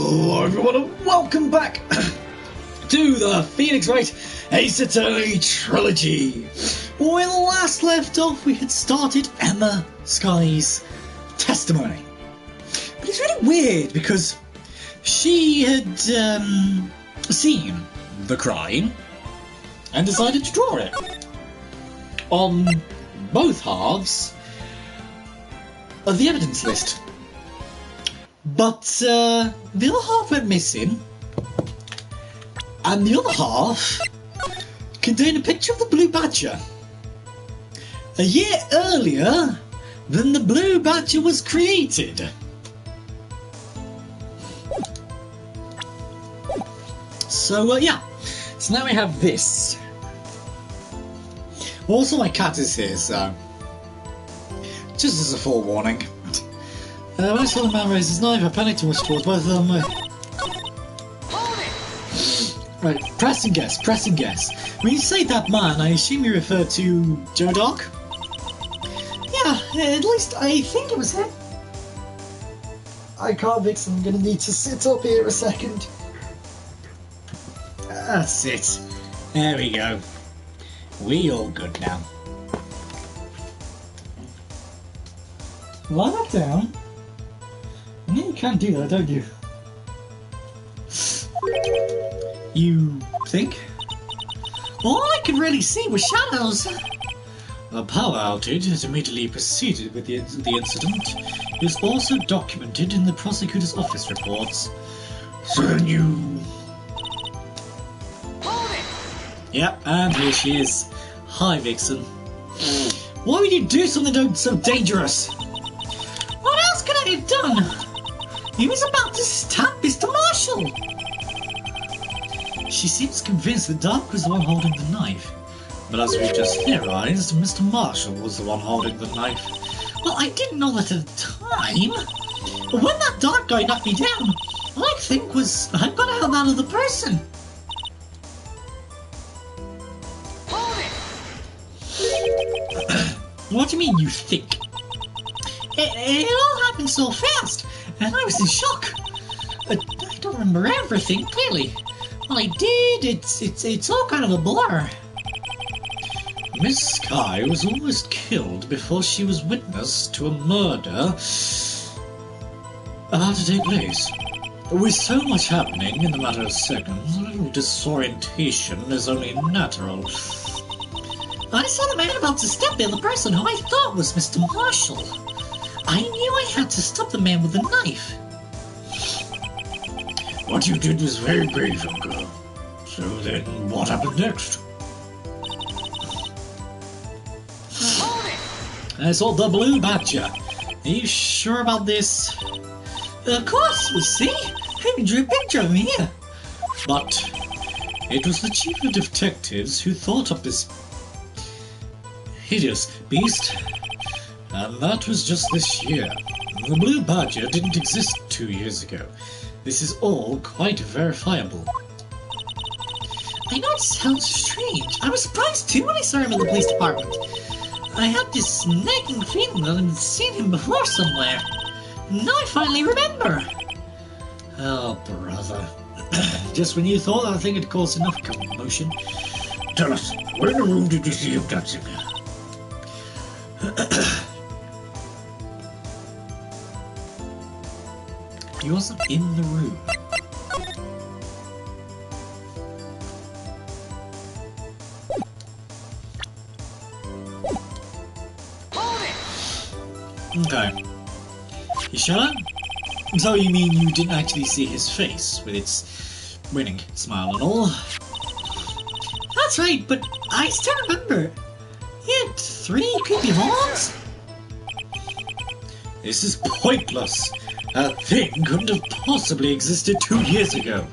Hello everyone and welcome back to the Phoenix Wright Ace Trilogy. When last left off we had started Emma Sky's testimony. But it's really weird because she had seen the crime and decided to draw it on both halves of the evidence list. But the other half went missing, and the other half contained a picture of the Blue Badger a year earlier than the Blue Badger was created. So yeah, so now we have this. Also my cat is here, so just as a forewarning. When I saw the man raise his knife, I panicked and rushed towards both of them. Right, press and guess, press and guess. When you say that man, I assume you refer to Joe Dog? Yeah, at least I think it was him. I can't fix it, I'm gonna need to sit up here a second. That's it. There we go. We all good now. Lie that down. You can't do that, don't you? You think? All I could really see was shadows. A power outage has immediately proceeded with the incident. It is also documented in the prosecutor's office reports. So then you... Yep, and here she is. Hi, Vixen. Why would you do something so dangerous? What else could I have done? He was about to stab Mr. Marshall! She seems convinced that Dark was the one holding the knife. But as we just theorized, Mr. Marshall was the one holding the knife. Well, I didn't know that at the time. But when that Dark guy knocked me down, all I think was, I've got to have that other person. What do you mean, you think? It all happened so fast, and I was in shock. I don't remember everything clearly. Well, I did. It's all kind of a blur. Miss Sky was almost killed before she was witness to a murder about to take place. With so much happening in the matter of seconds, a little disorientation is only natural. I saw the man about to stab the other person who I thought was Mr. Marshall. I knew I had to stop the man with the knife. What you did was very brave, young girl. So then, what happened next? I saw the Blue Badger. Are you sure about this? Of course, you see? I even drew a picture of him here. But it was the chief of detectives who thought up this hideous beast. And that was just this year. The Blue Badger didn't exist 2 years ago. This is all quite verifiable. I know it sounds strange. I was surprised too when I saw him in the police department. I had this nagging feeling that I'd seen him before somewhere. Now I finally remember. Oh, brother. Just when you thought that thing had caused enough commotion. Tell us, where in the room did you see him dancing? He wasn't in the room. Okay. You sure? So you mean you didn't actually see his face, with its winning smile and all? That's right, but I still remember. He had 3 creepy horns? This is pointless. That thing couldn't have possibly existed 2 years ago.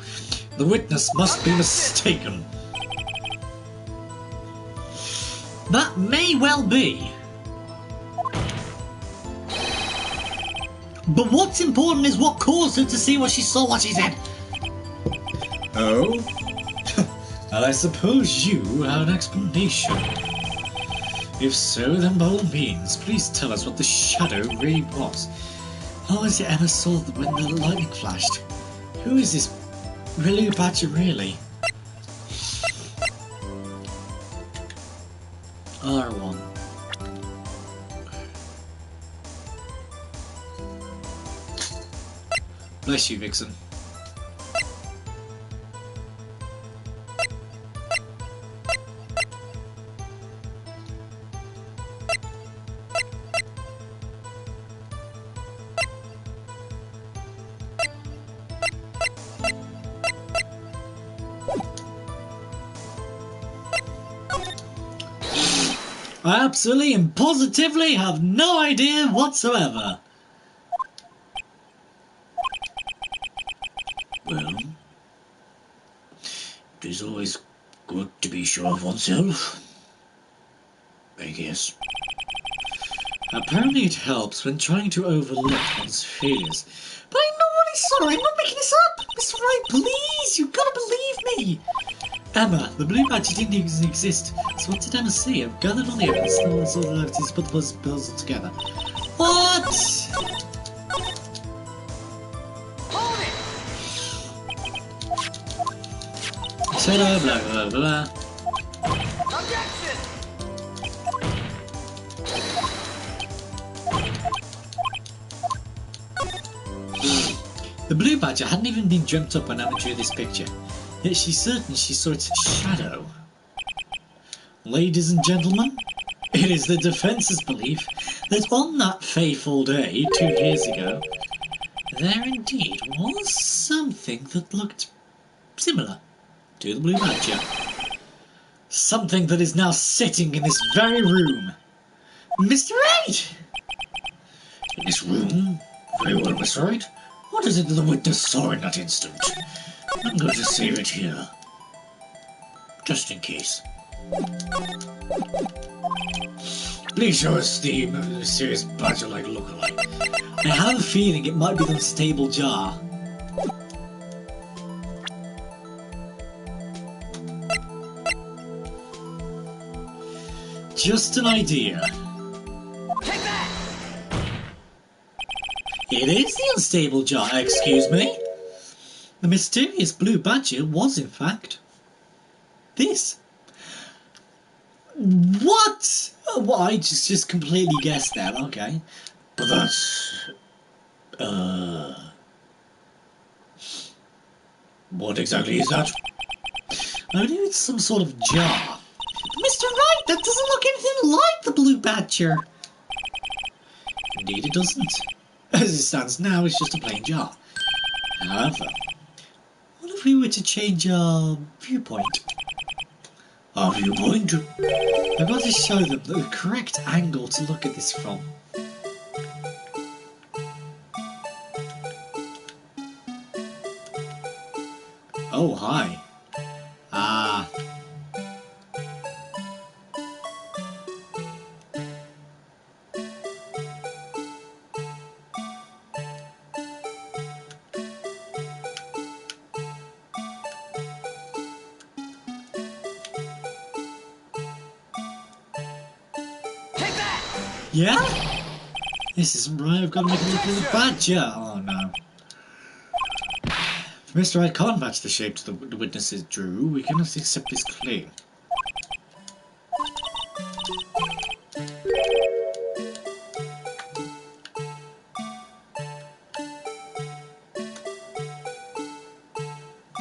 The witness must be mistaken. That may well be. But what's important is what caused her to see what she saw, what she said. Oh? Well, I suppose you have an explanation. If so, then by all means, please tell us what the shadow really was. What was it Emma saw when the lightning flashed? Who is this blue badger really? R1. Bless you, Vixen. I absolutely and positively have no idea whatsoever. Well, it is always good to be sure of oneself, I guess. Apparently it helps when trying to overlook one's failures. But I know what I saw, I'm not making this up! Mr. Wright, please, you've got to believe me! Emma, the blue badge didn't even exist. So what did Emma see? I've gathered all the evidence and all the evidence to put the puzzle together. What? Hold it! So blah blah blah. Objection! The blue badger hadn't even been dreamt up when Emma drew this picture. Yet she's certain she saw its shadow. Ladies and gentlemen, it is the defence's belief that on that fateful day 2 years ago, there indeed was something that looked similar to the blue badger. Something that is now sitting in this very room. Mr. Wright! In this room? Very well, Mr. Wright. What is it that the witness saw in that instant? I'm going to save it here. Just in case. Please show us the mysterious badger-like lookalike. I have a feeling it might be the unstable jar. Just an idea. Take that! It is the unstable jar, excuse me. The mysterious blue badger was, in fact, this. What? Well, I just completely guessed that, okay. But that's... What exactly is that? I believe it's some sort of jar. Mr. Wright, that doesn't look anything like the blue badger. Indeed it doesn't. As it stands now, it's just a plain jar. However, what if we were to change our viewpoint? Our viewpoint? I've got to show them the correct angle to look at this from. Oh, hi. Ah. Take that! Yeah? This isn't right, I've got to make a look at the badger. Oh no. If Mr. Wright can't match the shape to the witnesses drew, we cannot accept this claim.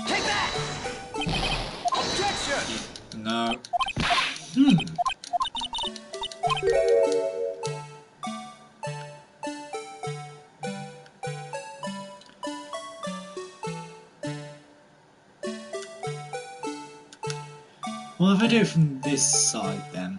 Take that! Objection! No. Well, if I do it from this side then.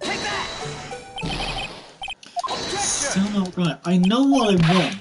Take that! Objection! Still not right. I know what I want.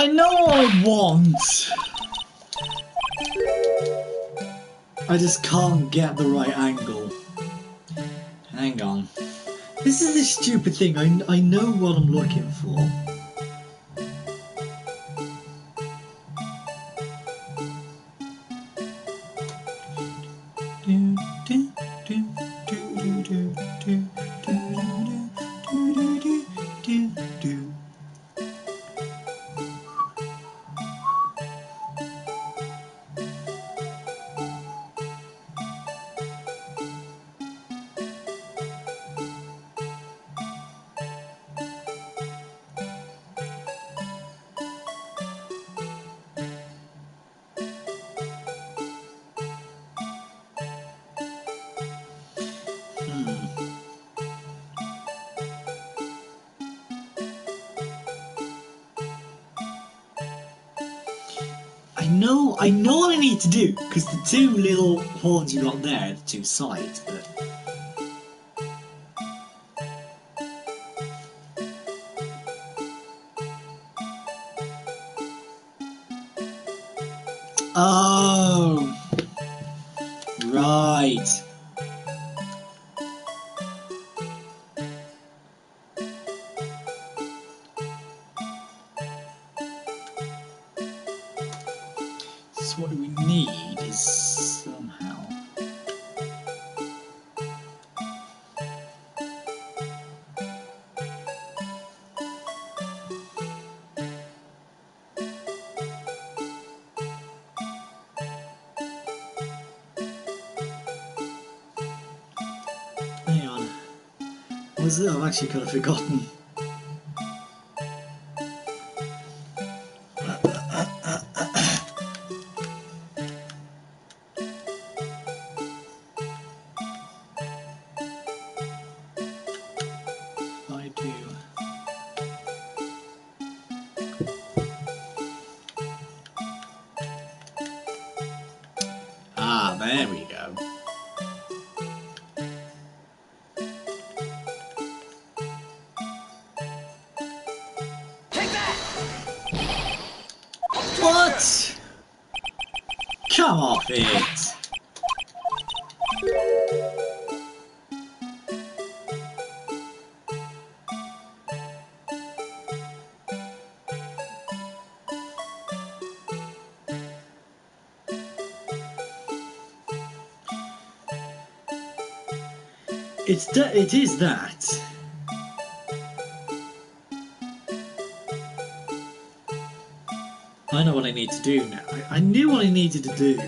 I know what I want. I just can't get the right angle. Hang on. This is the stupid thing. I know what I'm looking for. I know what I need to do, because the two little horns you got there are the two sides, but... Oh! Right. So what we need is somehow... Hang on. What was it? I've actually kind of forgotten. I do. Ah, there we go. What? Come off it! It is that. I know what I need to do now. I knew what I needed to do.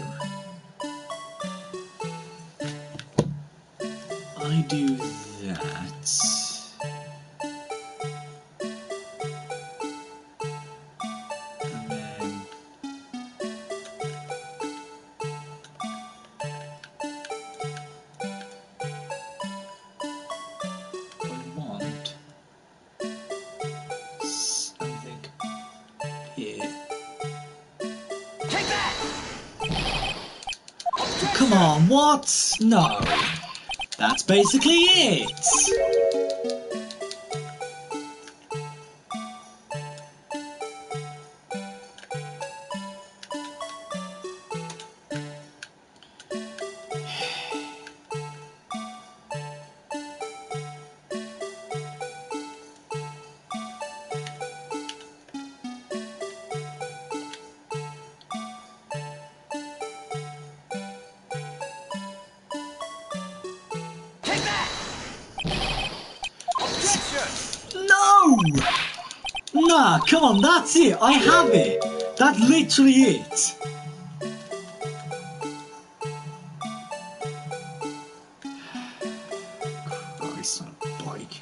I do that. And then... I want something here. Take that! Oh, come on, what? No. That's basically it. Take that! Objection! No! Nah, come on, that's it. I have it. That's literally it. Christ, on a bike.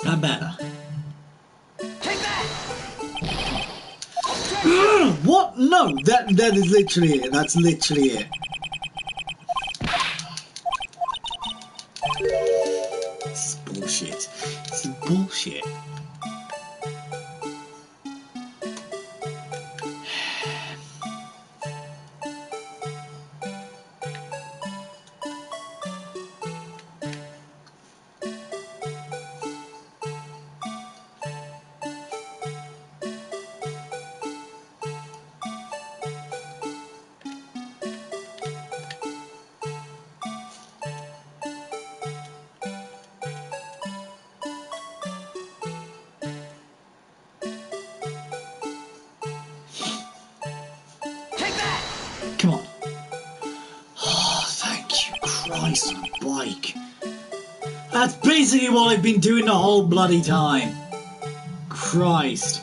That better. Take that! What? No, that is literally it. That's literally it. nice bike. That's basically what I've been doing the whole bloody time. Christ.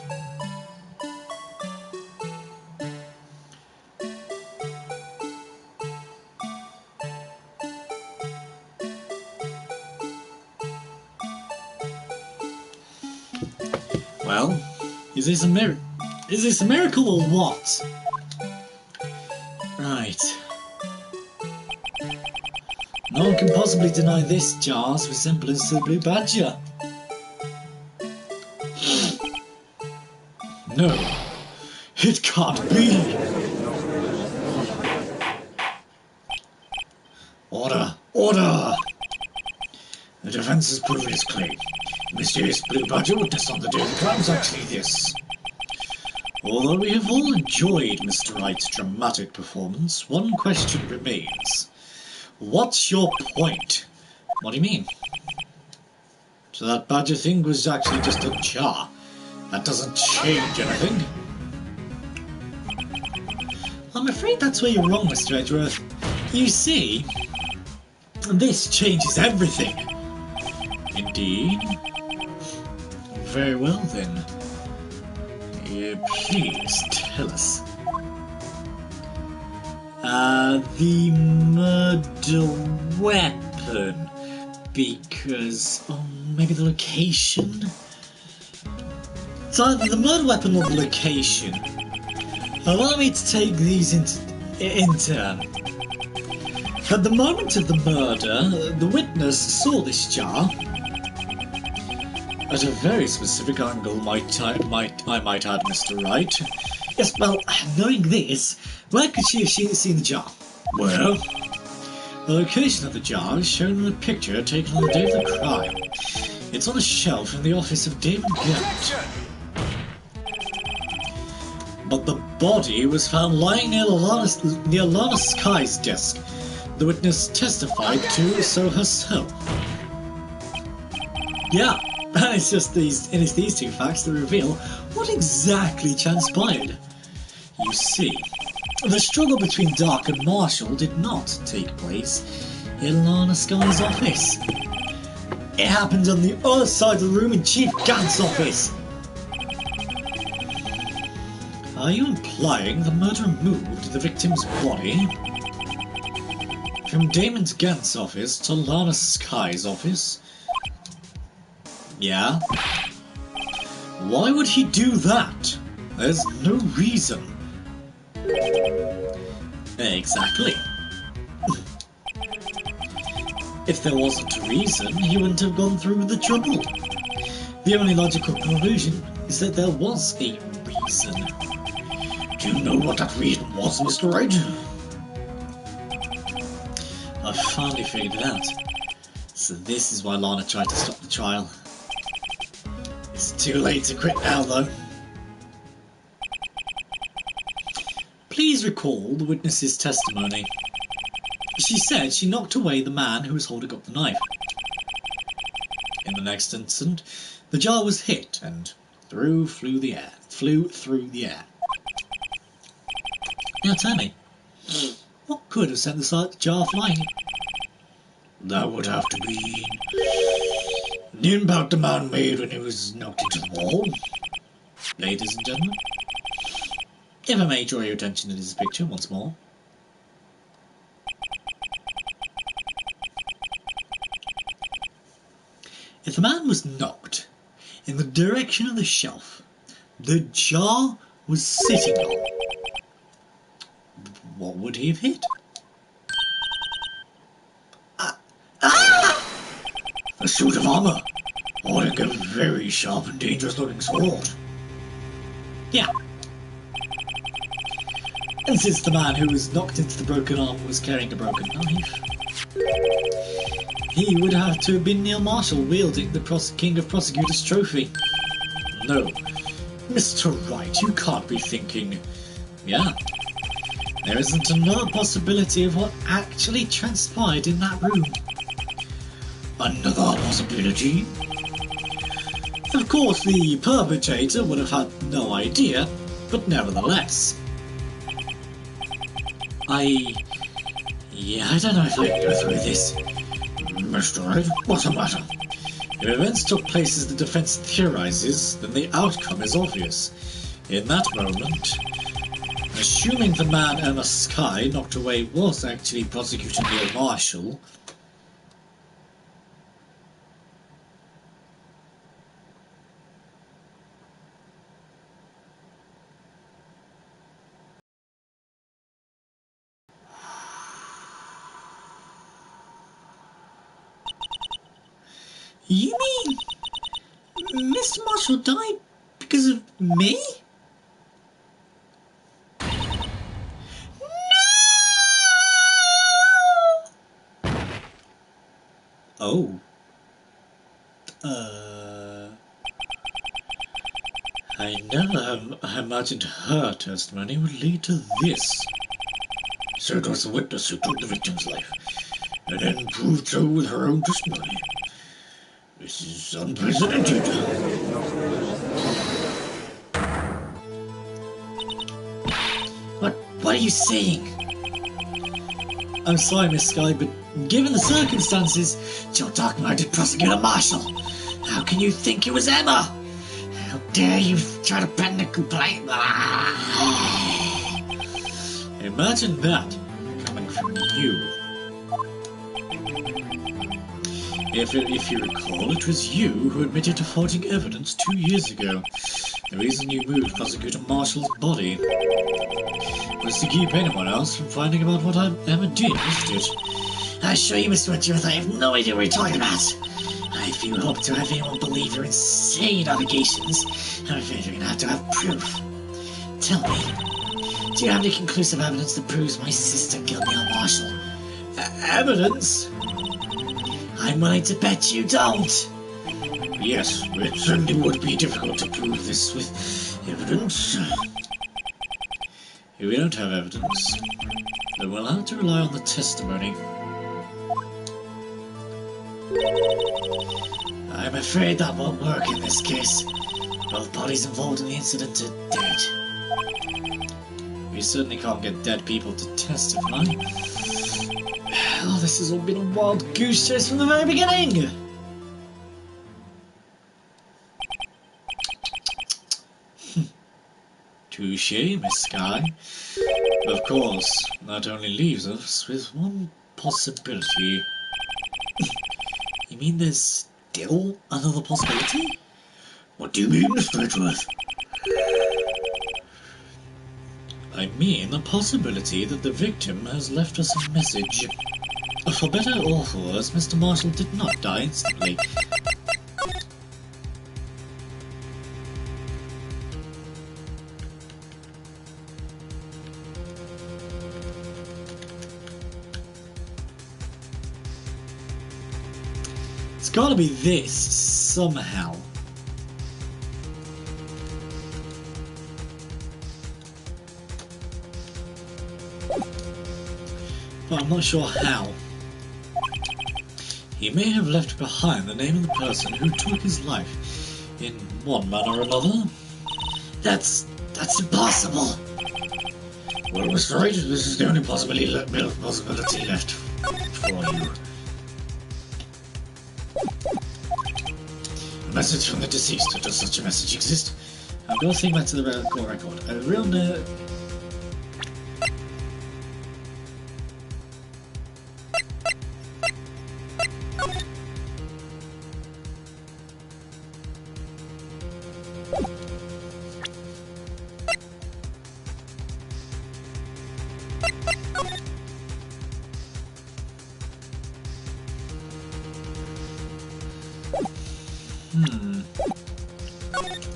Well, is this a miracle or what? Right. No one can possibly deny this jar's resemblance to the blue badger. No, it can't be. Order, order! The defense has proven its claim. The mysterious blue badger witnessed on the day of the crime is actually this. Although we have all enjoyed Mr. Wright's dramatic performance, one question remains. What's your point? What do you mean? So that badger thing was actually just a jar. That doesn't change anything. I'm afraid that's where you're wrong, Mr. Edgeworth. You see, this changes everything. Indeed. Very well then. Please tell us. The murder weapon. Because... oh, maybe the location? It's either the murder weapon or the location. Allow me to take these in turn. At the moment of the murder, the witness saw this jar at a very specific angle, I might add, Mr. Wright. Yes, well, knowing this, where could she have seen the jar? Well, the location of the jar is shown in a picture taken on the day of the crime. It's on a shelf in the office of David Gant. But the body was found lying near Lana Sky's desk. The witness testified to so herself. Yeah. And it's just these two facts that reveal what exactly transpired. You see, the struggle between Dark and Marshall did not take place in Lana Sky's office. It happened on the other side of the room in Chief Gant's office. Are you implying the murderer moved the victim's body from Damon Gant's office to Lana Sky's office? Yeah? Why would he do that? There's no reason. Exactly. If there wasn't a reason, he wouldn't have gone through the trouble. The only logical conclusion is that there was a reason. Do you know what that reason was, Mr. Wright? I've finally figured it out. So this is why Lana tried to stop the trial. It's too late to quit now, though. Please recall the witness's testimony. She said she knocked away the man who was holding up the knife. In the next instant, the jar was hit and flew through the air. Now tell me, what could have sent the jar flying? That would have to be the impact the man made when he was knocked into the wall. Ladies and gentlemen, if I may draw your attention to this picture once more. If the man was knocked in the direction of the shelf the jar was sitting on, what would he have hit? A suit of armour, or like a very sharp and dangerous looking sword. Yeah. And since the man who was knocked into the broken arm was carrying a broken knife, he would have to have been Neil Marshall wielding the King of Prosecutors trophy. No, Mr. Wright, you can't be thinking... Yeah, there isn't another possibility of what actually transpired in that room. Another possibility? Of course, the perpetrator would have had no idea, but nevertheless. Yeah, I don't know if I can go through this. Mr. Wright, what's the matter? If events took place as the defense theorizes, then the outcome is obvious. In that moment, assuming the man Emma Sky knocked away was actually prosecutor Neil Marshall, you mean Mr. Marshall died because of me? Oh. I never imagined her testimony would lead to this. So it was the witness who took the victim's life, and then proved so with her own testimony. This is unprecedented. What are you saying? I'm sorry, Miss Sky, but given the circumstances, you're talking about Prosecutor Marshall. How can you think it was Emma? How dare you try to pen a complaint? Imagine that coming from you. If you recall, it was you who admitted to forging evidence 2 years ago. The reason you moved Prosecutor Marshall's body was to keep anyone else from finding out what Emma did, wasn't it? I assure you, Mr. Wentworth, I have no idea what you're talking about. If you hope to have anyone believe your insane allegations, I'm afraid you're going to have to have proof. Tell me, do you have any conclusive evidence that proves my sister killed Neil Marshall? Evidence? I'm willing to bet you don't. Yes, it certainly would be difficult to prove this with evidence. If we don't have evidence, then we'll have to rely on the testimony. I'm afraid that won't work in this case. Both parties involved in the incident are dead. We certainly can't get dead people to testify. Oh, this has all been a wild goose chase from the very beginning! Touché, Miss Sky. Of course, that only leaves us with one possibility. You mean there's still another possibility? What do you mean, Mr. Wentworth? I mean the possibility that the victim has left us a message. For better or for worse, Mr. Marshall did not die instantly. It's gotta be this, somehow. But I'm not sure how. He may have left behind the name of the person who took his life, in one manner or another. That's impossible. Well, Mr. Wright, this is the only possibility left for you. A message from the deceased. Does such a message exist? I'll go think back to the court record. A real nerd.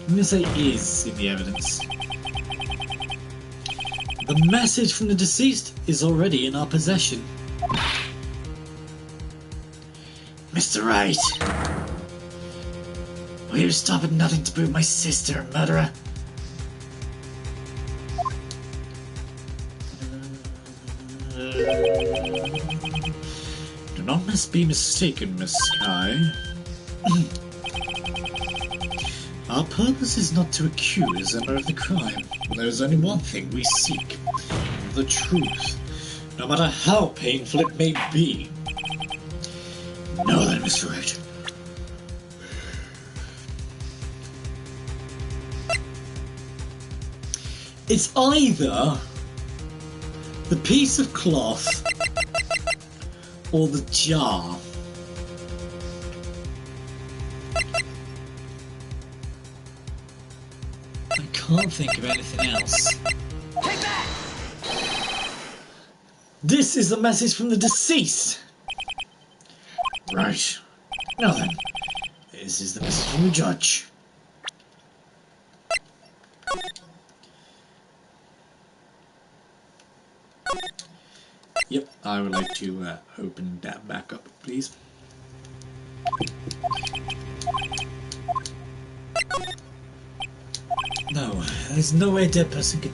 I'm going to say is in the evidence. The message from the deceased is already in our possession. Mr. Wright, will you stop at nothing to prove my sister a murderer? Do not be mistaken, Miss Sky. Our purpose is not to accuse Emma of the crime. There is only one thing we seek: the truth. no matter how painful it may be. Now then, Mr. Wright. It's either the piece of cloth or the jar. I can't think of anything else. Take that! This is the message from the deceased. Right. Now then, this is the message from the judge. Yep, I would like to open that back up, please. No, there's no way a dead person could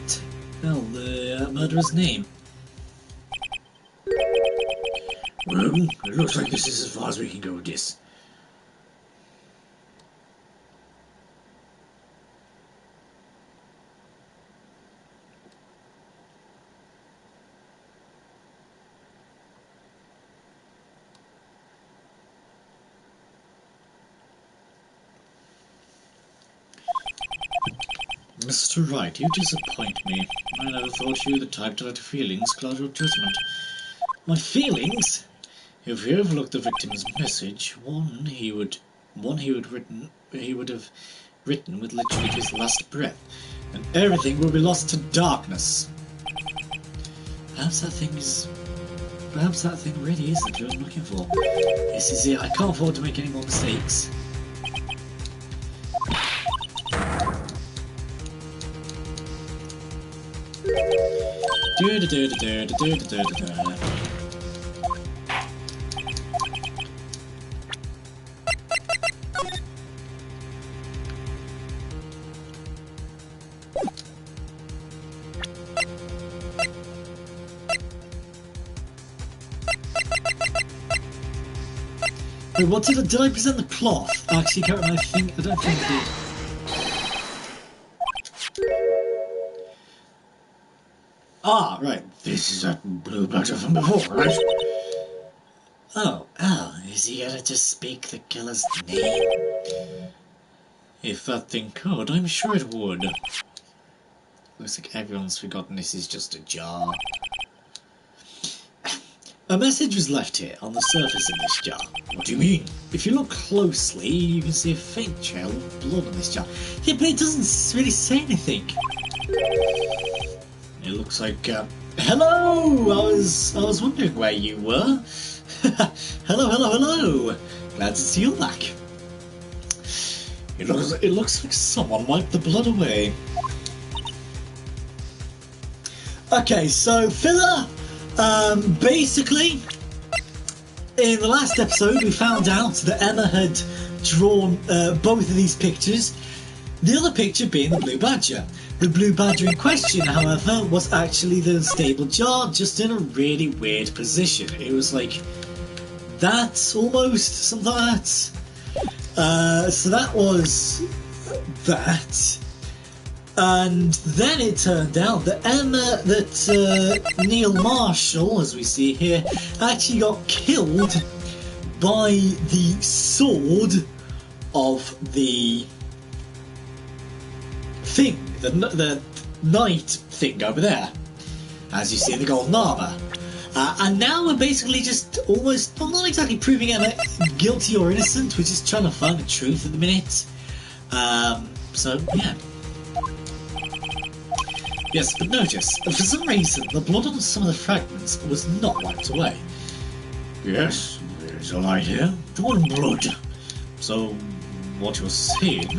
tell the murderer's name. Well, it looks like this is as far as we can go with this. Mr. Wright, you disappoint me. I never thought you the type to let feelings cloud your judgment. My feelings? If he overlooked the victim's message, one he would have written with literally his last breath, and everything would be lost to darkness. Perhaps that thing really is the clue I'm looking for. This is it. I can't afford to make any more mistakes. Wait, what did I present the cloth? Actually, I can't remember. I don't think I did. Ah, right. This is that blue badger from before, right? Oh, is he gonna just speak the killer's name? If that thing could, I'm sure it would. Looks like everyone's forgotten this is just a jar. A message was left here on the surface of this jar. What do you mean? If you look closely, you can see a faint trail of blood on this jar. Yeah, but it doesn't really say anything. It looks like, hello! I was wondering where you were. Hello. Glad to see you back. It looks like someone wiped the blood away. Okay, so filler. Basically, in the last episode, we found out that Emma had drawn both of these pictures. The other picture being the blue badger. The blue badger in question, however, was actually the unstable jar, just in a really weird position. It was like that, almost, something like that. So that was that. And then it turned out that Neil Marshall, as we see here, actually got killed by the sword of the thing, the knight thing over there, as you see in the golden armour. And now we're basically just almost, well, not exactly proving Emma guilty or innocent, we're just trying to find the truth at the minute. So, yeah. Yes, but notice, for some reason, the blood on some of the fragments was not wiped away. Yes, there's a light here. Drawn blood. So, what you're saying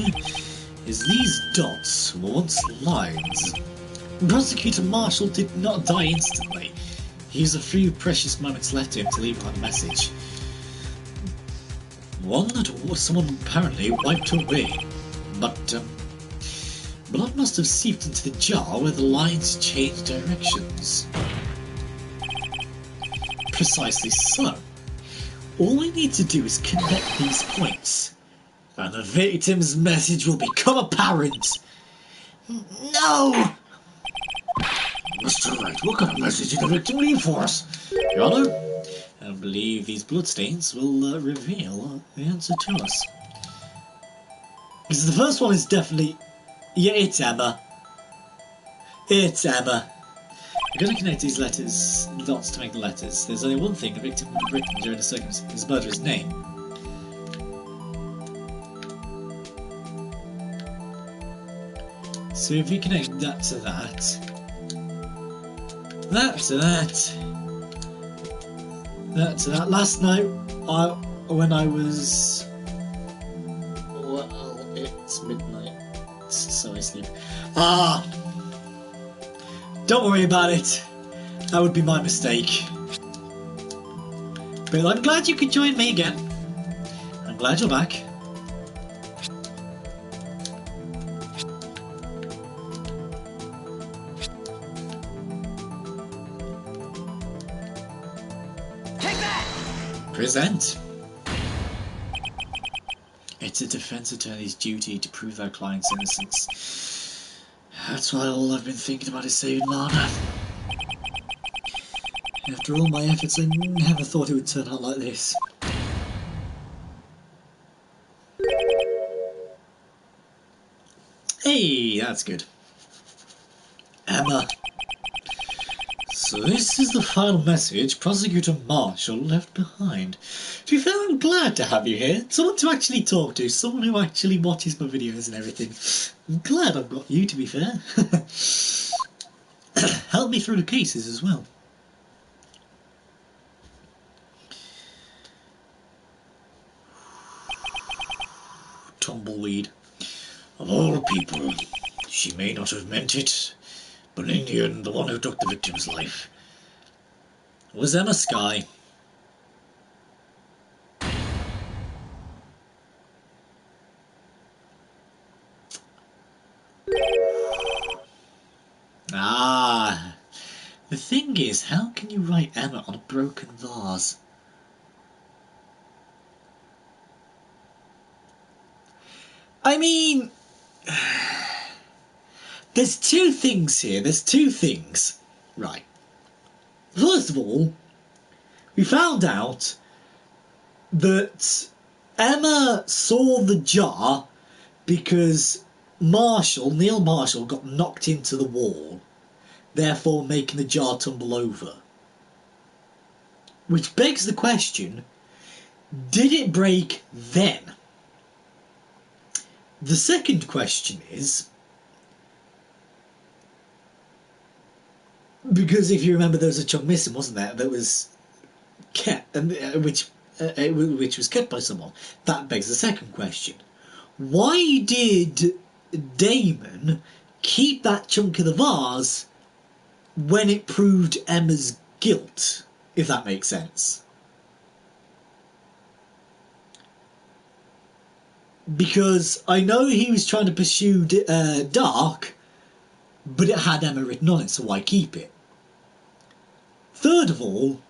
is these dots were once lines. Prosecutor Marshall did not die instantly. He used a few precious moments left to him to leave behind a message. One that someone apparently wiped away. But, blood must have seeped into the jar where the lines changed directions. Precisely so. All we need to do is connect these points, and the victim's message will become apparent. No! Mr. Mr. Wright, what kind of message did the victim leave for us? Your Honor, I believe these bloodstains will reveal the answer to us. Because the first one is definitely... Yeah, it's Emma. It's Emma. I'm going to connect these letters, dots to make the letters. There's only one thing the victim would have written during the circumstance, his murderer's name. So if we connect that to that, that to that, that to that. Last night, when I was... Well, it's midnight, so I sleep. Don't worry about it. That would be my mistake. But I'm glad you could join me again. I'm glad you're back. Take that! Present. It's a defense attorney's duty to prove their client's innocence. That's why all I've been thinking about is saving Lana. After all my efforts, I never thought it would turn out like this. Hey, that's good. Emma. So this is the final message Prosecutor Marshall left behind. To be fair, I'm glad to have you here. Someone to actually talk to, someone who actually watches my videos and everything. I'm glad I've got you, to be fair. Help me through the cases as well. Tumbleweed. Of all people, she may not have meant it, but in the end, the one who took the victim's life was Emma Skye. The thing is, how can you write Emma on a broken vase? I mean, there's two things here. There's two things. Right. First of all, we found out that Emma saw the jar because Neil Marshall got knocked into the wall, therefore making the jar tumble over. Which begs the question, did it break then? The second question is, because if you remember there was a chunk missing, wasn't there, that was kept, which was kept by someone. That begs the second question. Why did Damon keep that chunk of the vase when it proved Emma's guilt, if that makes sense? Because I know he was trying to pursue Dark, but it had Emma written on it, so why keep it? Third of all,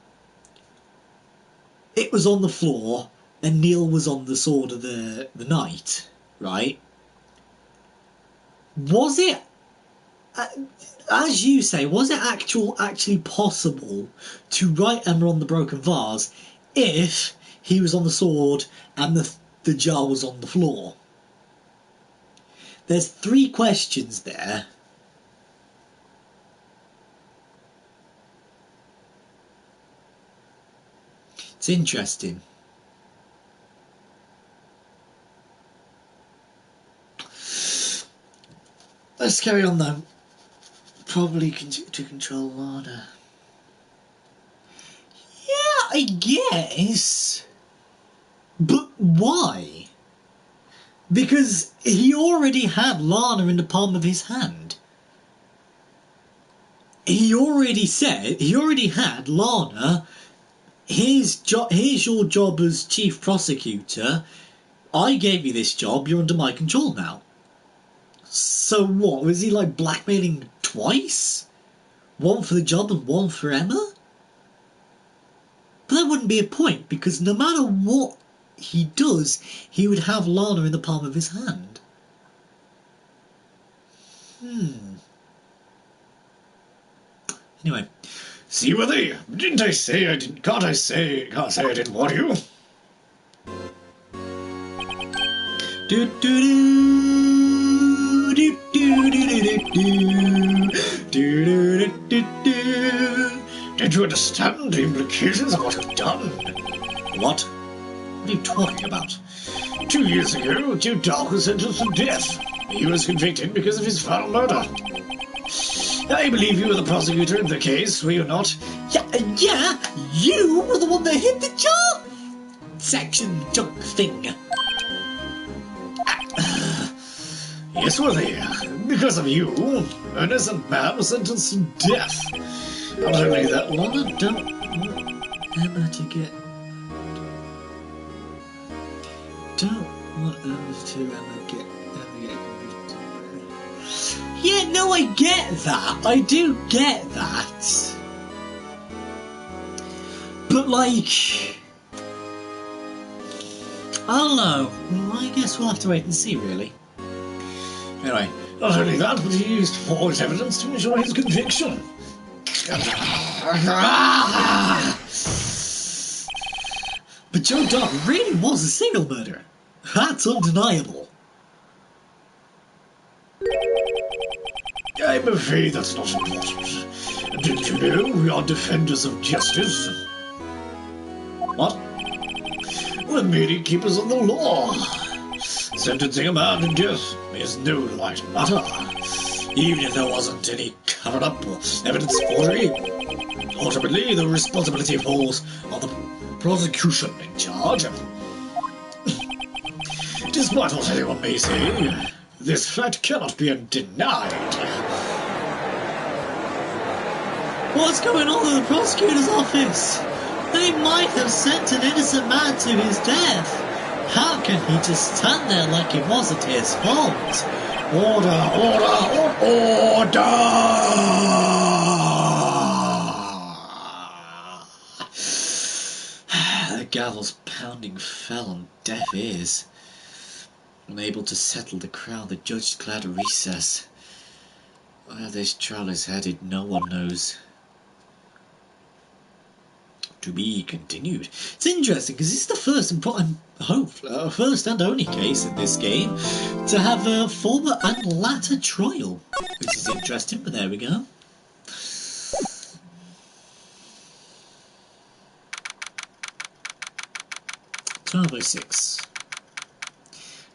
it was on the floor and Neil was on the sword of the night, right? Was it, as you say, was it actually possible to write Emma on the broken vase if he was on the sword and the jar was on the floor? There's three questions there. It's interesting. Let's carry on though. Probably to control Lana. Yeah, I guess. But why? Because he already had Lana in the palm of his hand. He already had Lana. Here's your job as chief prosecutor. I gave you this job, you're under my control now. So what, was he like blackmailing twice? One for the job and one for Emma? But that wouldn't be a point, because no matter what he does, he would have Lana in the palm of his hand. Anyway, see whether you... Can't I say I didn't warn you? Do do do do do do do do do do. Did you understand the implications of what you've done? What? What are you talking about? 2 years ago, Joe Dark was sentenced to death. He was convicted because of his foul murder. I believe you were the prosecutor in the case, were you not? Yeah, you were the one that hit the jar section junk thing. Yes, were they? Because of you, an innocent man was sentenced to death. Not only that, Lana don't want Emma to get... Don't want Emma to get Yeah, no, I get that. I do get that. But, like... I don't know. Well, I guess we'll have to wait and see, really. Anyway, not only that, but he used false evidence to ensure his conviction. But Joe Dark really was a serial murderer. That's undeniable. I'm afraid that's not important. Didn't you know we are defenders of justice? What? We're merely keepers of the law. Sentencing a man to death is no light matter. Even if there wasn't any cover-up or evidence forgery, ultimately the responsibility falls on the prosecution in charge. Despite what anyone may say, this fact cannot be denied. What's going on in the prosecutor's office? They might have sent an innocent man to his death. How can he just stand there like it wasn't his fault? Order, order, order! The gavel's pounding fell on deaf ears. Unable to settle the crowd, the judge declared a recess. Where this trial is headed, no one knows. To be continued. It's interesting because it's the first and first and only case in this game to have a former and latter trial, which is interesting. But there we go. (12:06).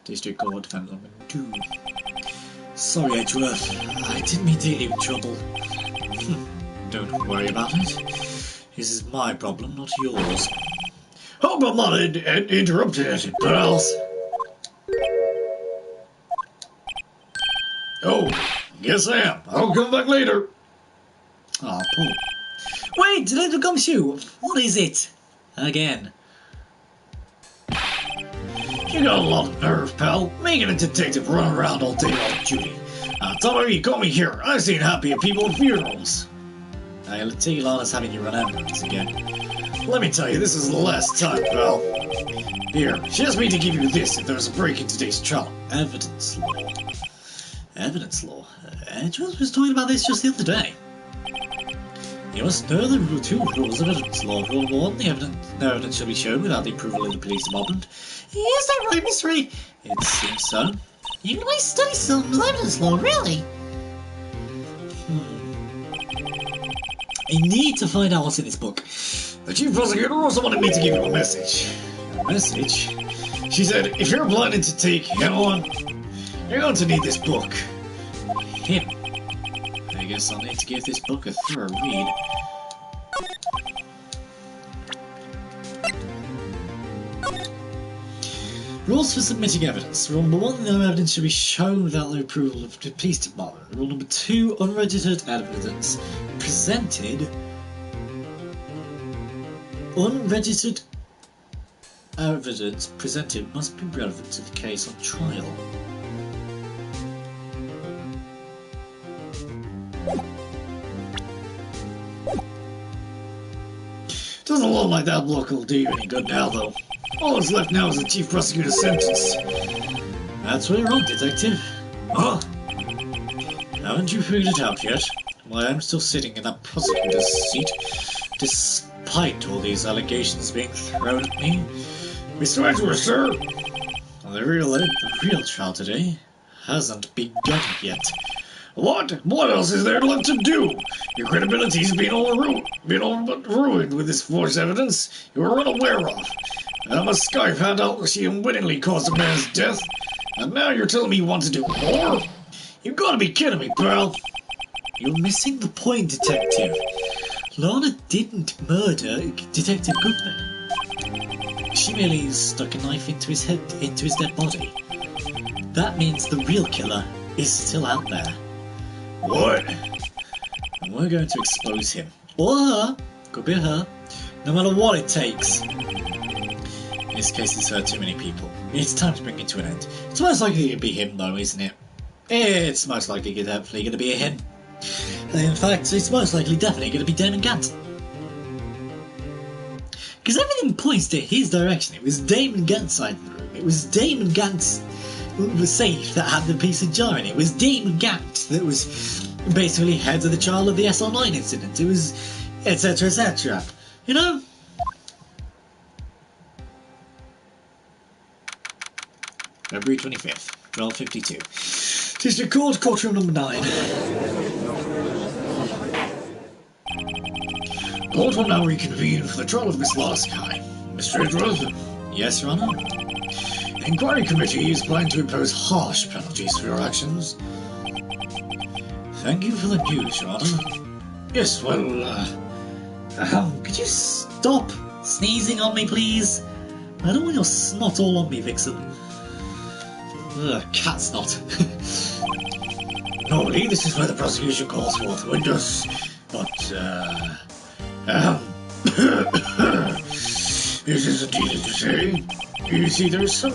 District Court Defendant number 2. Sorry, Edgeworth. I didn't mean to get you in trouble. Don't worry about it. This is my problem, not yours. Hope I'm not interrupting anything, pals. Oh, yes I am. I'll come back later. Ah, Paul. Wait, Detective Gumshoe. What is it? Again. You got a lot of nerve, pal. Making a detective run around all day on duty. Tell me, you call me here. I've seen happier people at funerals. I'll tell you Lana's having you run ambulance again. Let me tell you, this is the last time, pal. Here, she asked me to give you this if there's a break in today's trial. Evidence law. Evidence law? Edgeworth was talking about this just the other day. You must know the 2 rules of evidence law. Rule 1, no evidence shall be shown without the approval of the police department. Is that right, Miss Ray? It seems so. You guys study some evidence law, really? I need to find out what's in this book. The chief prosecutor also wanted me to give you a message. A message? She said, if you're planning to take him on, you're going to need this book. Him. I guess I'll need to give this book a thorough read. Rules for submitting evidence. Rule number 1, no evidence should be shown without the approval of the police department. Rule number 2, unregistered evidence presented. Unregistered evidence presented must be relevant to the case on trial. Doesn't look like that block will do you any good now, though. All that's left now is the chief prosecutor's sentence. That's where you're wrong, detective. Huh? Haven't you figured it out yet? Why, I'm still sitting in that prosecutor's seat, despite all these allegations being thrown at me. Mr. Edwards, sir! The real trial today hasn't begun yet. What? What else is there left to do? Your credibility's been all but ruined with this forged evidence you were unaware of. Emma Sky found out she unwittingly caused a man's death, and now you're telling me you want to do more? You've got to be kidding me, pal. You're missing the point, Detective. Lana didn't murder Detective Goodman. She merely stuck a knife into his dead body. That means the real killer is still out there. What? And we're going to expose him. Or her. Could be her. No matter what it takes. In this case, it's hurt too many people. It's time to bring it to an end. It's most likely to be him, though, isn't it? It's most likely hopefully going to be a him. In fact, it's most likely definitely going to be Damon Gant. Because everything points to his direction. It was Damon Gant's side of the room. It was Damon Gant's safe that had the piece of jar in it. It was Damon Gant that was basically head of the trial of the SR9 incident. It was etc, etc. You know? February 25th, 12:52. District Court, courtroom number 9. Court will now reconvene for the trial of Miss Larsky. Mr. Edwards? Yes, Your Honour? The Inquiry Committee is planning to impose harsh penalties for your actions. Thank you for the news, Your Honour. Yes, well, could you stop sneezing on me, please? I don't want your snot all on me, Vixen. Ugh, cat snot. Normally, this is where the prosecution calls forth witness, but, this isn't easy to say. You see, there is some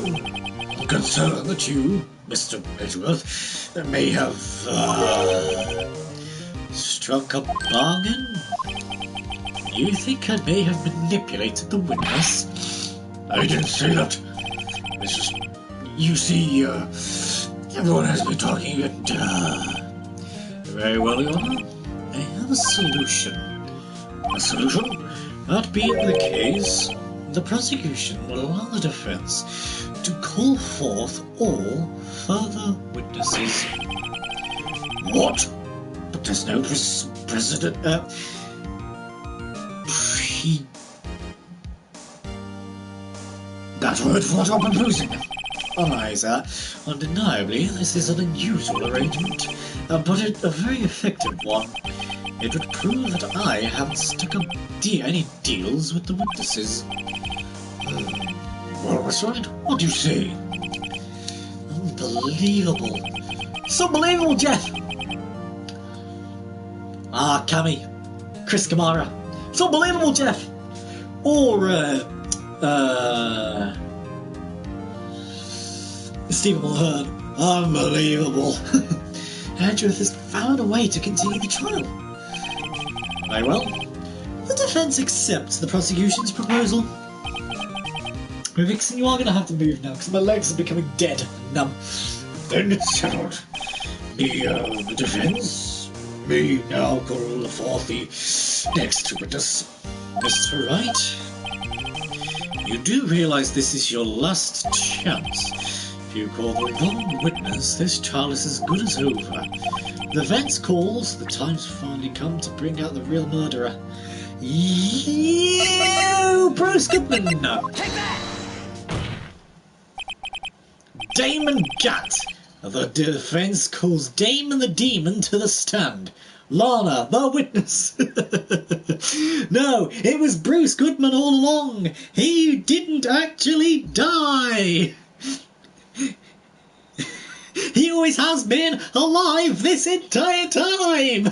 concern that you, Mr. Edgeworth, may have, struck a bargain? You think I may have manipulated the witness? I didn't say that. It's just, you see, everyone has been talking and, very well, Your Honour. I have a solution. A solution? That being the case, the prosecution will allow the defence to call forth all further witnesses. What? But there's no precedent. That word for what I'm proposing. Aye, sir. Undeniably, this is an unusual arrangement, but a very effective one. It would prove that I haven't stuck up any deals with the witnesses. Well, Miss Wright, what do you say? Unbelievable. It's unbelievable, Jeff! Ah, Cammy. Chris Kamara. It's unbelievable, Jeff! Or, Stephen Mulhern. Unbelievable. Edgeworth has found a way to continue the trial. Very well. The defence accepts the prosecution's proposal. Vixen, you are going to have to move now, because my legs are becoming dead and numb. Then it's settled. The defence may now call forth the next witness. Mr. Wright, you do realise this is your last chance. If you call the wrong witness, this trial is as good as over. The vents calls, the time's finally come to bring out the real murderer. You, Bruce Goodman! Take that! Damon Gatt! The defence calls Damon the Demon to the stand. Lana, the witness! No, it was Bruce Goodman all along! He didn't actually die! He always has been alive this entire time!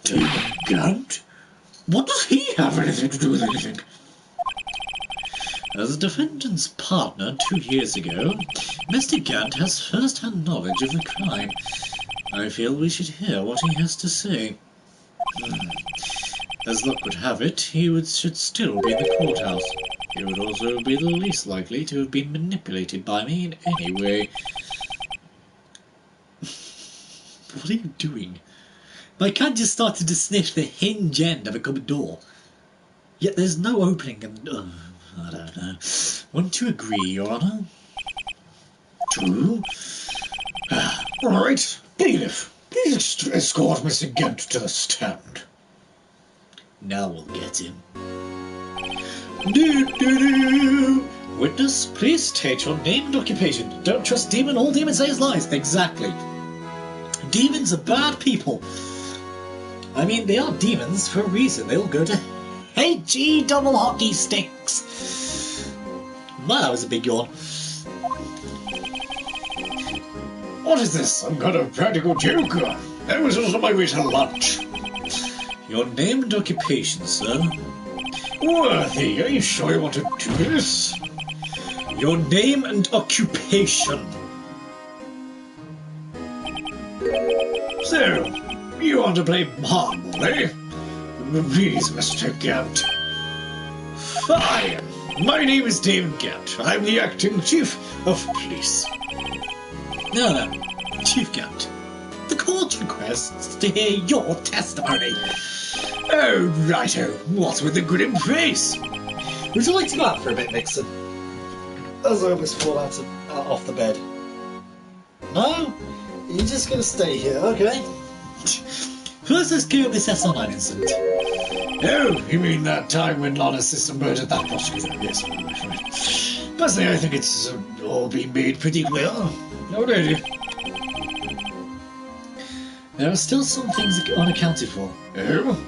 Damon Gant? What does he have anything to do with anything? As a defendant's partner 2 years ago, Mr. Gant has first-hand knowledge of the crime. I feel we should hear what he has to say. As luck would have it, he should still be in the courthouse. He would also be the least likely to have been manipulated by me in any way. What are you doing? My cat just started to sniff the hinge end of a cupboard door. Yet there's no opening and... I don't know. Want to agree, Your Honour? True. All right, bailiff, please escort Mr. Gent to the stand. Now we'll get him. Do. Witness, please state your name and occupation. Don't trust demon, all demons say is lies. Exactly. Demons are bad people. I mean, they are demons for a reason. They all go to HE double hockey sticks. Well, that was a big yawn. What is this? Some kind of practical joke? I was just on my way to lunch. Your name and occupation, sir? Worthy, are you sure you want to do this? Your name and occupation. So, you want to play hardball, eh? Please, Mr. Gant. Fine. My name is David Gant. I'm the acting chief of police. No, Chief Gant. The court requests to hear your testimony. Oh, righto. What's with the grim face? Would you like to go out for a bit, Nixon? As I almost fall out off the bed. No? You're just going to stay here, okay? First, let's clear up this S09 incident. Oh, you mean that time when Lana's sister murdered that prosecutor? Yes. Personally, I think it's all been made pretty clear already. There are still some things unaccounted for. Oh?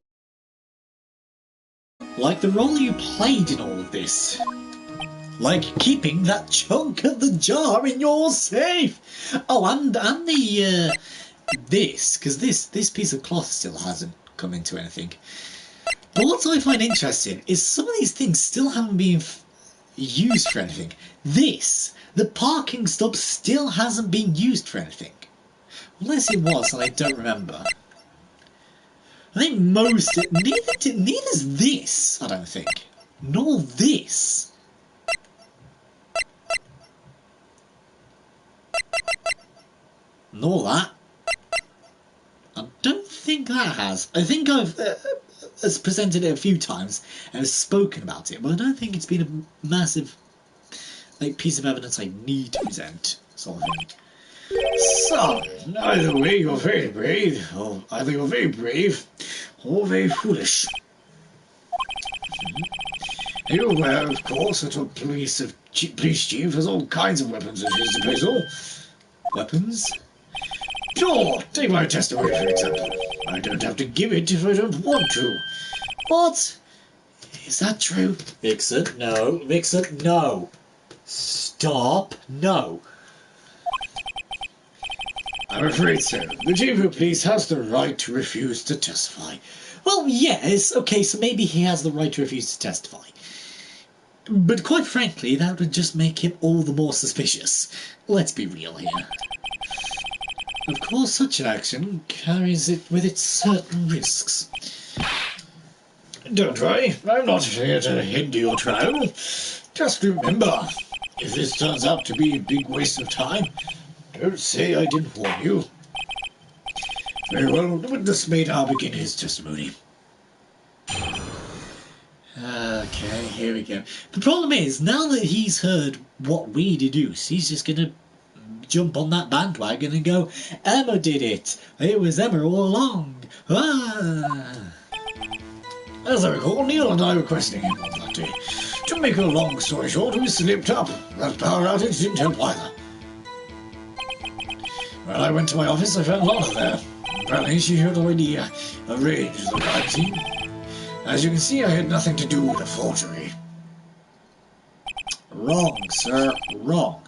Like the role you played in all of this. Like keeping that chunk of the jar in your safe. Oh, and the this, because this piece of cloth still hasn't come into anything. But what I find interesting is some of these things still haven't been used for anything. This, the parking stop, still hasn't been used for anything. Unless it was, and I don't remember. I think neither's this, I don't think. Nor this. Nor that. I don't think that has. I think I've presented it a few times and have spoken about it, but I don't think it's been a massive piece of evidence I need to present, sort of thing. So, either way, you're very brave, or either you're very brave, or very foolish. Are you aware, of course, that a police chief has all kinds of weapons at his disposal? Weapons? Sure, take my testimony for example. I don't have to give it if I don't want to. What? Is that true? Vixen, no. Vixen, no. Stop, no. I'm afraid so. The chief of police has the right to refuse to testify. Well, yes, okay, so maybe he has the right to refuse to testify. But quite frankly, that would just make him all the more suspicious. Let's be real here. Of course, such an action carries with it certain risks. Don't worry, I'm not here to hinder your trial. Just remember, if this turns out to be a big waste of time, don't say I didn't warn you. Very well, the witness may now begin his testimony. Okay, here we go. The problem is, now that he's heard what we deduce, he's just going to jump on that bandwagon and go, Emma did it! It was Emma all along! Ah! As I recall, Neil and I were questioning him on that day. To make a long story short, we slipped up. That power outage didn't help either. When I went to my office, I found Lana there. Apparently she had already arranged the crime scene. As you can see, I had nothing to do with the forgery. Wrong, sir, wrong.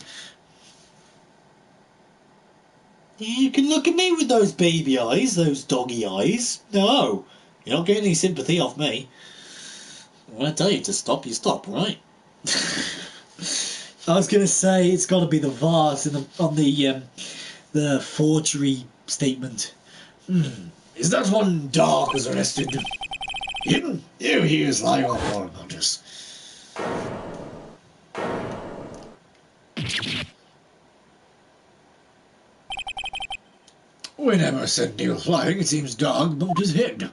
You can look at me with those baby eyes, those doggy eyes. No, you're not getting any sympathy off me. When I tell you to stop, you stop, right? I was going to say it's got to be the vase on the forgery statement. Is that one Dark was arrested? Him? Here he is lying on more about us. When Emma sent Neil flying, it seems Dog bumped his head.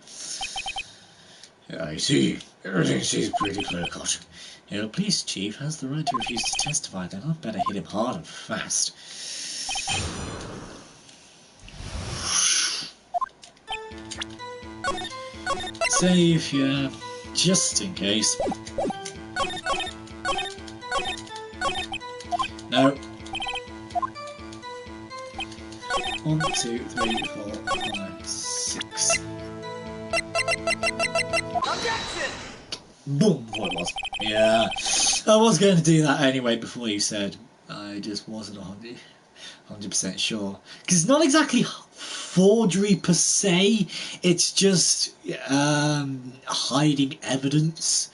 I see. Everything seems pretty clear-cut. The police chief has the right to refuse to testify, then I'd better hit him hard and fast. Save, yeah, just in case. No. 1, 2, 3, 4, 5, 6. Objection! Boom, what it was. Yeah, I was going to do that anyway before you said. I just wasn't 100% sure. Because it's not exactly forgery per se, it's just hiding evidence.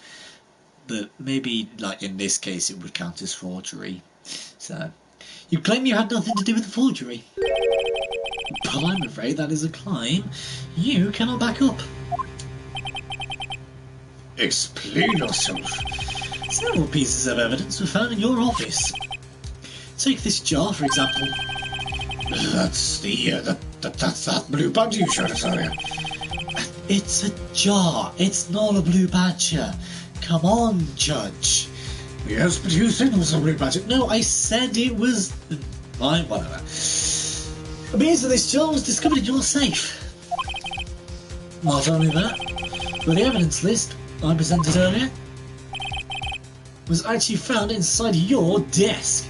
But maybe, like in this case, it would count as forgery. So, you claim you had nothing to do with the forgery. But I'm afraid that is a claim you cannot back up. Explain yourself. Several pieces of evidence were found in your office. Take this jar, for example. That's that's that blue badger you showed us earlier. It's a jar. It's not a blue badger. Come on, Judge. Yes, but you said it was a blue badger. No, I said it was... Fine, whatever. A piece of this jar was discovered in your safe. Not only that, but the evidence list I presented earlier was actually found inside your desk.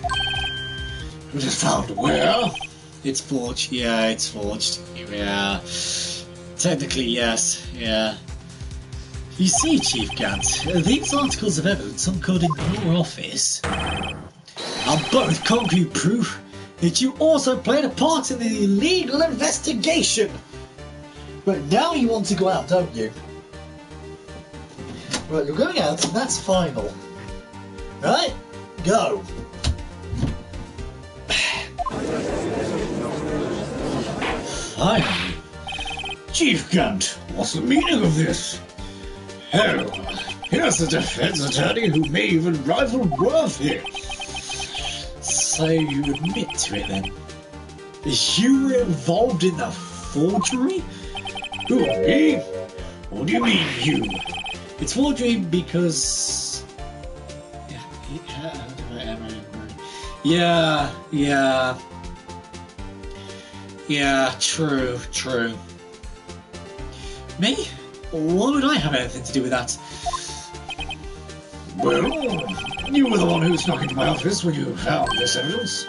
It was found where? It's forged. Yeah, it's forged. Yeah. Technically, yes. Yeah. You see, Chief Gant, these articles of evidence uncovered in your office are both concrete proof that you also played a part in the illegal investigation. But now you want to go out, don't you? Right, you're going out, and that's final. Right? Go. Finally. Chief Gant, what's the meaning of this? Hell, here's the defense attorney who may even rival Worth here. So you admit to it then? You were involved in the forgery? Who, me? What do you mean, you? It's forgery because... Yeah, true. Me? Why would I have anything to do with that? Well, you were the one who snuck into my office when you found this evidence.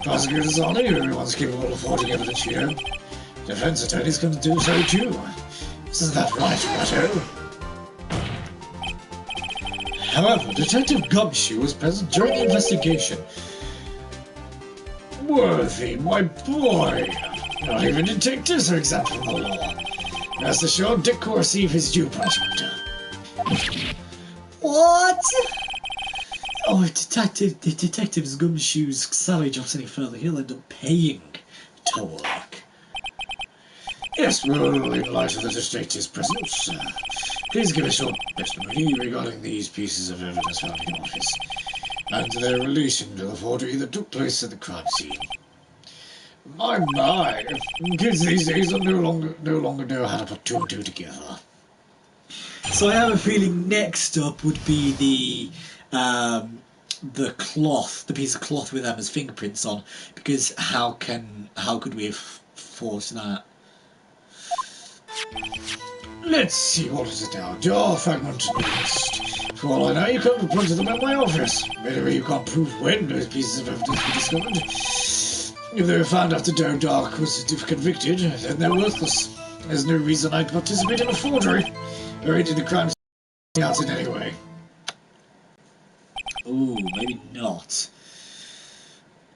Prosecutors honor everyone's capable of forging evidence here. Defense attorneys can do so too. Isn't that right, Ratto? However, Detective Gumshoe was present during the investigation. Worthy, my boy. Not even detectives are exempt from the law. Rest assured, Dick will receive his due punishment. What? Oh, if Detectives Gumshoe's salary drops any further, he'll end up paying to work. Yes, well, in light of the detective's presence, please give us your testimony regarding these pieces of evidence found in your office, and their relation to the forgery that took place at the crime scene. My, kids these days are no longer know how to put two and two together. So I have a feeling next up would be the cloth, the piece of cloth with Emma's fingerprints on, because how could we have forged that? Let's see, what is it now? Jar fragment list. For all I know, you could have printed them in my office. Maybe you can't prove when those pieces of evidence were discovered. If they were found after Joe Dark was convicted, then they're worthless. There's no reason I'd participate in a forgery, or aided the crime out in any way. Ooh, maybe not.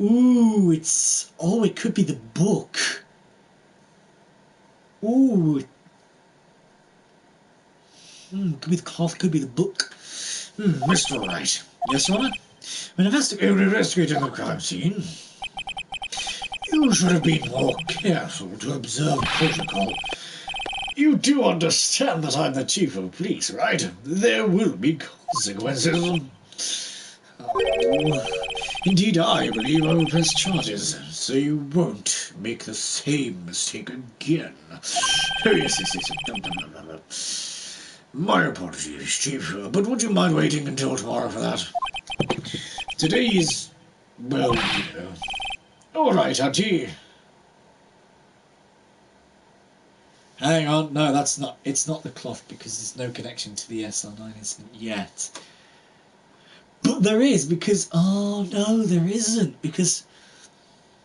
Ooh, it could be the book. Ooh. Could be the cloth, could be the book. Mr. Wright. Yes, Your Honor? When investigating the crime scene, you should have been more careful to observe protocol. You do understand that I'm the chief of police, right? There will be consequences. Oh. Indeed, I believe I will press charges, so you won't make the same mistake again. Oh, yes. My apologies, Chief, but would you mind waiting until tomorrow for that? Today is, well, you know. All right, Auntie. Hang on, no, that's not. It's not the cloth because there's no connection to the SR9 incident yet. But there is because oh no, there isn't because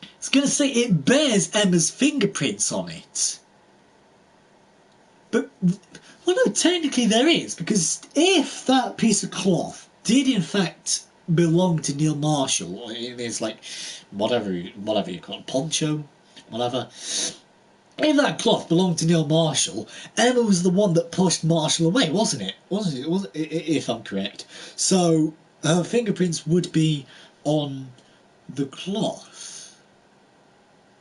I was going to say it bears Emma's fingerprints on it. But well, no, technically there is because if that piece of cloth did in fact belong to Neil Marshall, it is like whatever you call it, poncho, whatever. If that cloth belonged to Neil Marshall, Emma was the one that pushed Marshall away, wasn't it? If I'm correct. So her fingerprints would be on the cloth,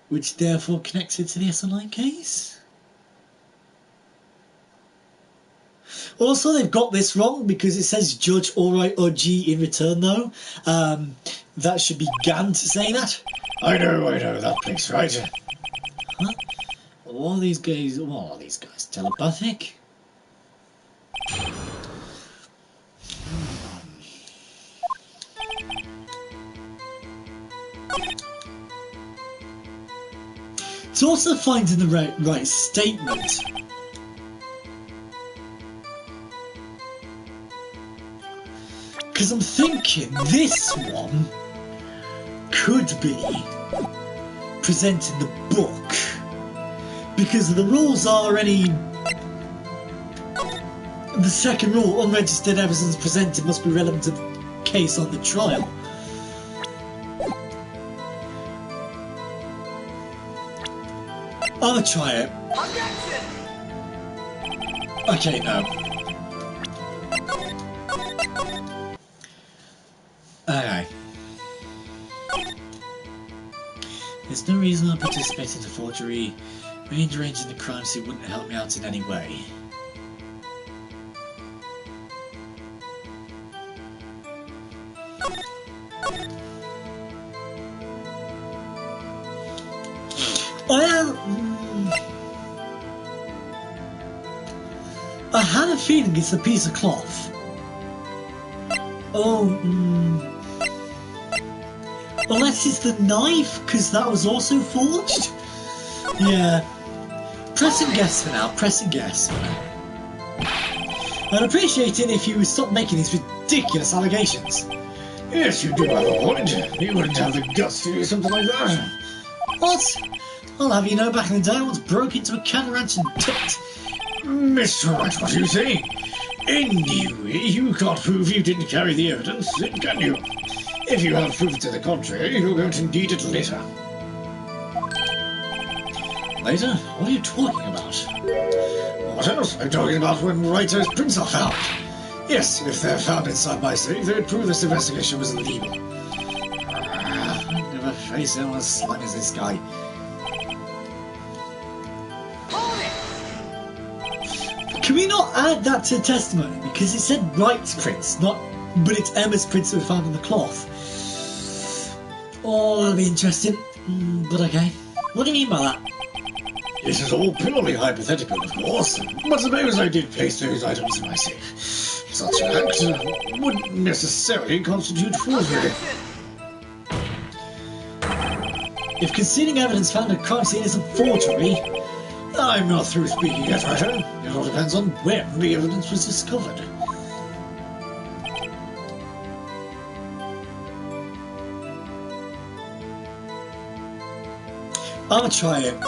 which therefore connects it to the SR9 case. Also, they've got this wrong because it says Judge Alright or G in return, though. That should be Gant saying that. I know, that place, right? Huh? What are these guys? What are these guys? Telepathic? It's also finding the right statement. Because I'm thinking this one could be presenting the book. Because the rules are the second rule, unregistered evidence presented must be relevant to the case on the trial. I'll try it. Okay, no. Okay. There's no reason I participate in the forgery. Rearranging the crime scene wouldn't help me out in any way. I had a feeling it's a piece of cloth. Unless it's the knife, because that was also forged? Yeah. Press and guess for now, press and guess. I'd appreciate it if you would stop making these ridiculous allegations. Yes, you do have a point. You wouldn't have the guts to do something like that. What? I'll have you know back in the day I once broke into a cattle ranch and tipped. Mr. Wright, what are you saying? Anyway, you can't prove you didn't carry the evidence, can you? If you have proof to the contrary, you're going to need it later. Later? What are you talking about? What else? I'm talking about when Wright Ace prints are found. Yes, if they're found inside my safe, they'd prove this investigation was illegal. I've never faced anyone as slimy as this guy. Can we not add that to the testimony? Because it said Wright's prints, but it's Emma's prints that were found on the cloth. Oh, that'll be interesting. But okay. What do you mean by that? This is all purely hypothetical, of course, but suppose I did place those items in my safe. Such an act wouldn't necessarily constitute forgery. If concealing evidence found at a crime scene isn't forgery, I'm not through speaking yet, Writer. It all depends on when the evidence was discovered. I'll try it.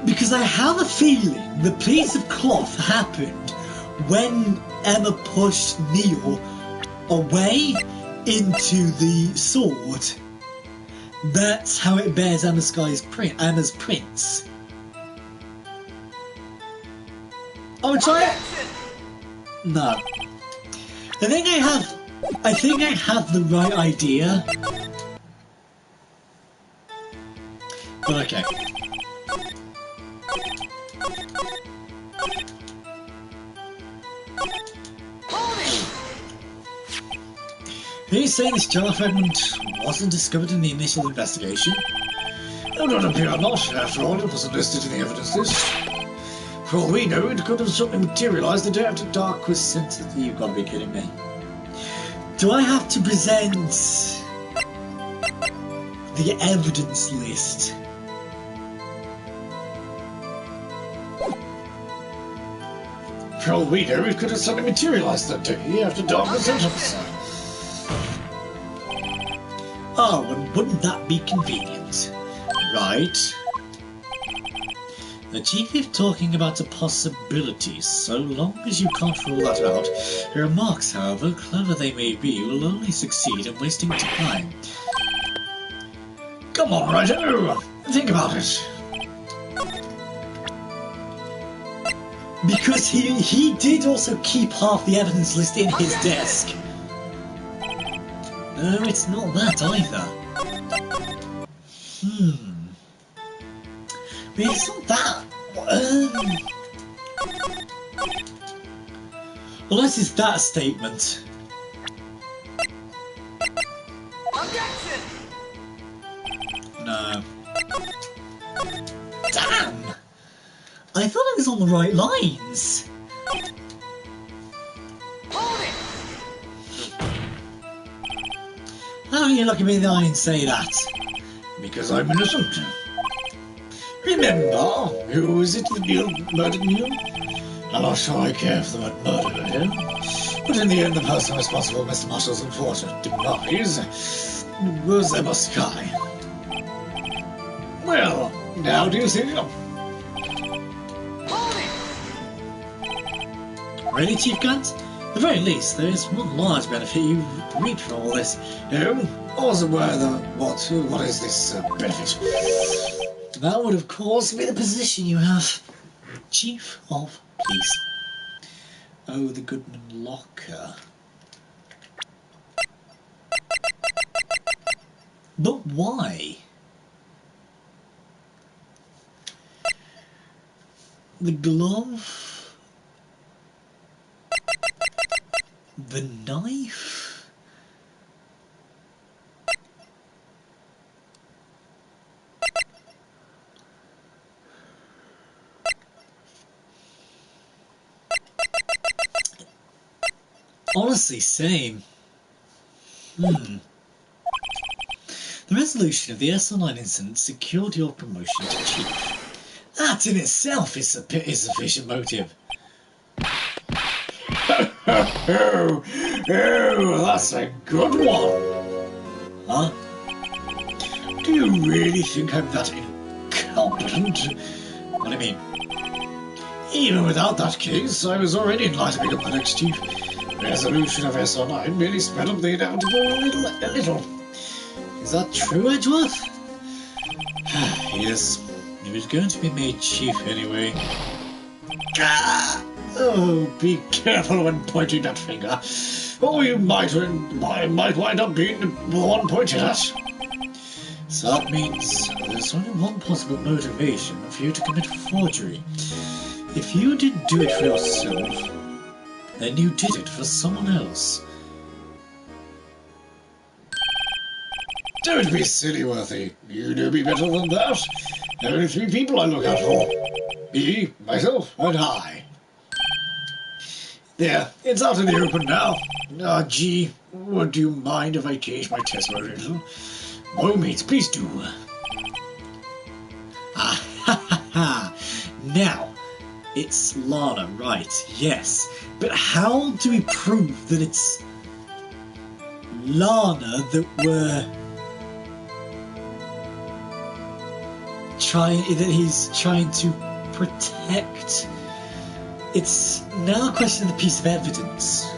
Because I have a feeling the piece of cloth happened when Emma pushed Neil away into the sword. That's how it bears Emma's prints. I'll try it. No. I think I have the right idea. But okay. He's saying this jar fragment wasn't discovered in the initial investigation? It would appear not. After all, it wasn't listed in the evidence list. For all we know, it could have suddenly materialised the day after Dark was sent. You've got to be kidding me. Do I have to present the evidence list? For all we know, it could have suddenly materialised that day after Dark was sent. Oh, and wouldn't that be convenient? Right. The Chief is talking about a possibility, so long as you can't rule that out. Your remarks, however clever they may be, will only succeed in wasting time. Come on, Writer, think about it. Because he did also keep half the evidence list in his desk. No, it's not that either. But it's not that. Unless it's that statement. Objection! No. Damn! I thought I was on the right lines. Hold it! How are you looking at me in the eye and say that? Because I'm innocent. Remember, who was it that murdered Neil? I'm not sure I care for the murder of him. But in the end, the person responsible for Mr. Marshall's unfortunate demise was Emma Skye. Well, now do you see? Hold it! Really, Chief Gant? At the very least, there is one large benefit you reap from all this. No, I wasn't aware of what is this benefit? That would, of course, be the position you have. Chief of Police. Oh, the Goodman Locker. But why? The glove? The knife? Honestly, same. The resolution of the SR9 incident secured your promotion to Chief. That in itself is sufficient motive. Oh, that's a good one. Huh? Do you really think I'm that incompetent? What do you mean? Even without that case, I was already in line to become the next chief. Resolution of SR9 merely sped up the inevitable a little. Is that true, Edgeworth? Yes, he was going to be made chief anyway. Oh, be careful when pointing that finger, or you might wind up being the one pointed at. So that means there's only one possible motivation for you to commit forgery. If you didn't do it for yourself, then you did it for someone else. Don't be silly, Worthy. You know me better than that. There are only three people I look out for. Me, myself, and I. There, it's out in the open now. Gee, would you mind if I change my test mode a little? Oh, mates, please do. Now, it's Lana, right, yes. But how do we prove that it's Lana that he's trying to protect? It's now a question of the piece of evidence.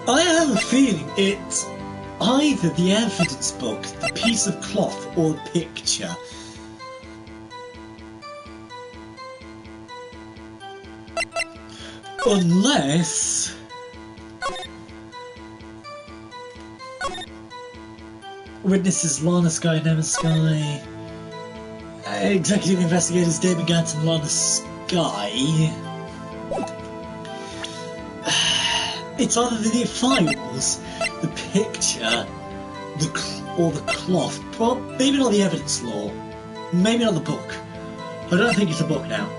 I have a feeling it's either the evidence book, the piece of cloth, or the picture. Unless... Witnesses Lana Sky and Emma Sky. Executive investigators David Gant and Lana Sky. It's either the files, the picture, or the cloth. Maybe not the evidence law. Maybe not the book. I don't think it's a book now.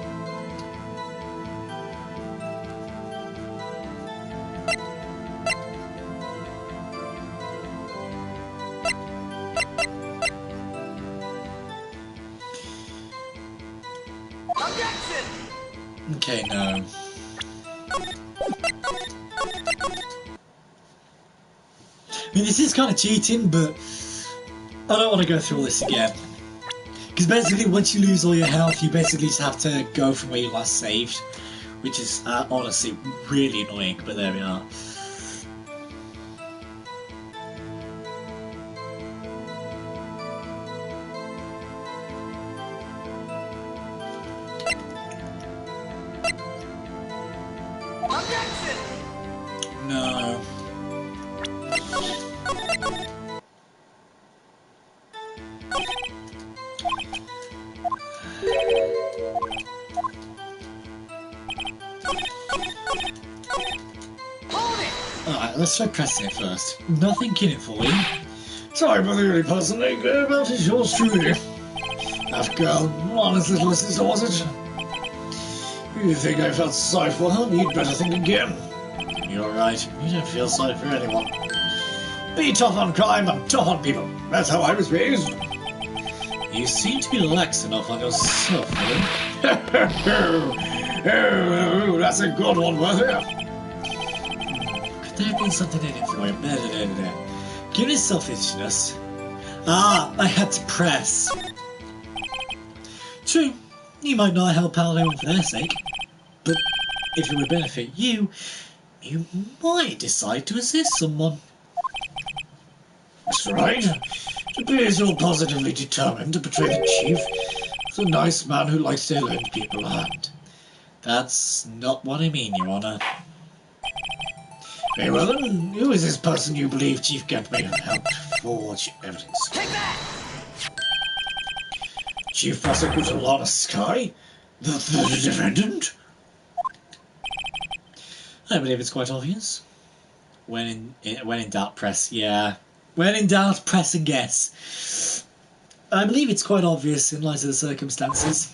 Objection! Okay, no. I mean, this is kind of cheating, but I don't want to go through all this again. Because basically, once you lose all your health, you basically just have to go from where you last saved. Which is honestly really annoying, but there we are. Objection! No. Hold it! Alright, let's try pressing it first. Nothing in it for you. Sorry for the only person I care about is yours truly. That girl, Lana's little sister, was it? You think I felt sorry for her? You'd better think again. You're right. You don't feel sorry for anyone. Be tough on crime and tough on people. That's how I was raised. You seem to be lax enough on yourself, William. Oh, that's a good one, worth it. Could there have been something in it for him? Given his selfishness. Ah, I had to press. True, you might not help out anyone for their sake, but if it would benefit you, you might decide to assist someone. That's right. It appears you're positively determined to betray the chief. He's a nice man who likes to lend people a hand. That's not what I mean, Your Honour. Very well then, who is this person you believe Chief Gant may have helped forge evidence? Take that! Chief Prosecutor Lana Sky? The defendant? I believe it's quite obvious. When in doubt, press. Yeah. When in doubt, press and guess. I believe it's quite obvious in light of the circumstances.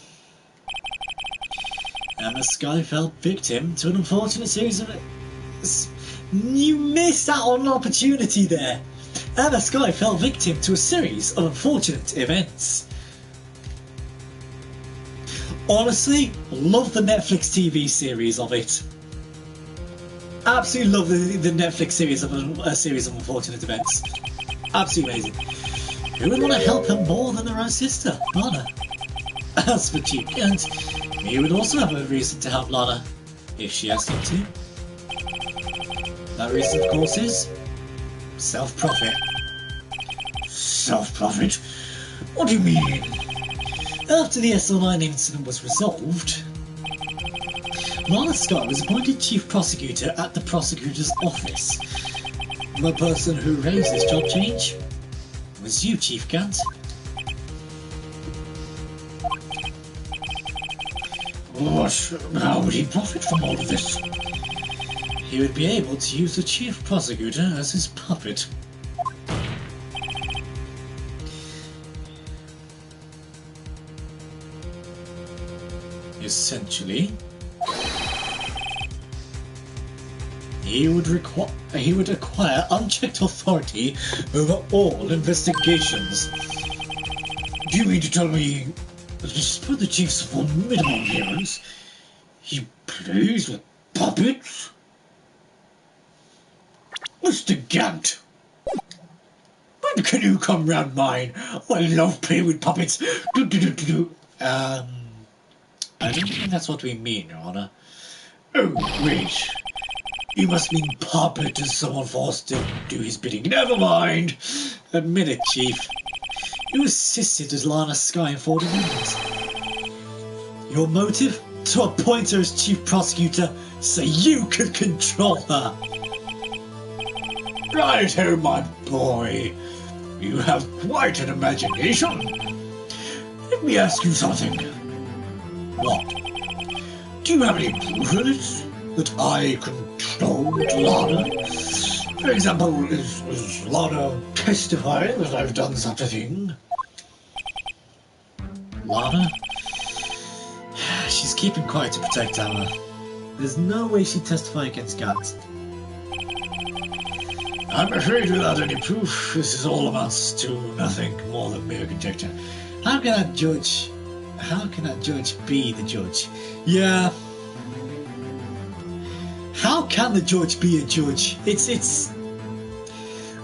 Emma Sky fell victim to an unfortunate series of... You missed out on an opportunity there. Emma Sky fell victim to a series of unfortunate events. Honestly, love the Netflix TV series of it. Absolutely love the Netflix series of a series of unfortunate events. Absolutely amazing. Who would want to help her more than her own sister, Lana? As for Chief Gant, he would also have a reason to help Lana, if she asked him to. That reason, of course, is self-profit. Self-profit? What do you mean? After the SL9 incident was resolved, Lana Scott was appointed Chief Prosecutor at the Prosecutor's Office. The person who raised this job change was you, Chief Gant. How would he profit from all of this? He would be able to use the Chief Prosecutor as his puppet. Essentially, he would acquire unchecked authority over all investigations. Do you mean to tell me that despite the chief's formidable appearance, he plays with puppets? Mr. Gant, when can you come round mine? I love playing with puppets. I don't think that's what we mean, Your Honour. Oh, wait. You must mean puppet as someone forced to do his bidding. Never mind. Admit it, Chief. You assisted as Lana Sky in forging evidence. Your motive? To appoint her as Chief Prosecutor so you could control her. Right-ho, my boy. You have quite an imagination. Let me ask you something. What? Do you have any proof of it that I controlled Lana? For example, is Lana testifying that I've done such a thing? Lana? She's keeping quiet to protect Emma. There's no way she'd testify against Gant. I'm afraid without any proof, this all amounts to nothing more than mere conjecture. How can that judge be the judge? Yeah. How can the judge be a judge? It's...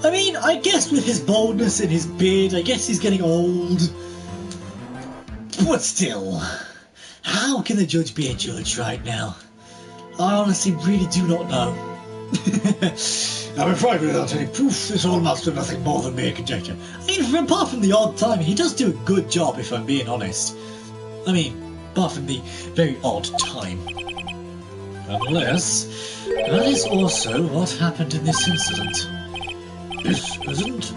I mean, I guess with his boldness and his beard, I guess he's getting old. But still, how can the judge be a judge right now? I honestly really do not know. I'm afraid without any proof, this all amounts to nothing more than mere conjecture. I mean, apart from the odd time, he does do a good job, if I'm being honest. I mean, apart from the very odd time. Unless, that is also what happened in this incident. This isn't...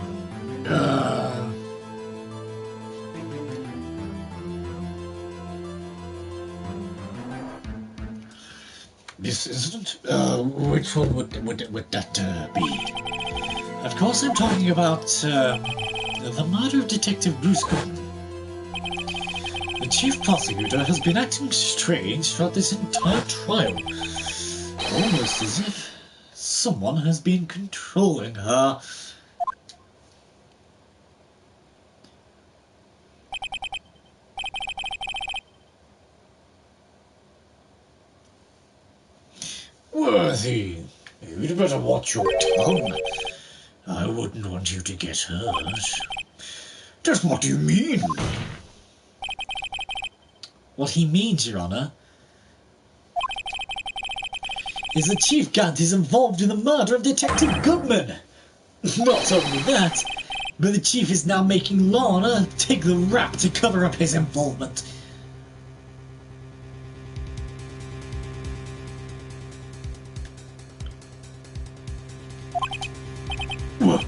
This incident? Which one would that be? Of course I'm talking about, the murder of Detective Bruce Gordon. The chief prosecutor has been acting strange throughout this entire trial. Almost as if someone has been controlling her. Worthy, you'd better watch your tongue. I wouldn't want you to get hurt. Just what do you mean? What he means, Your Honour, is that Chief Gant is involved in the murder of Detective Goodman. Not only that, but the Chief is now making Lana take the rap to cover up his involvement. What?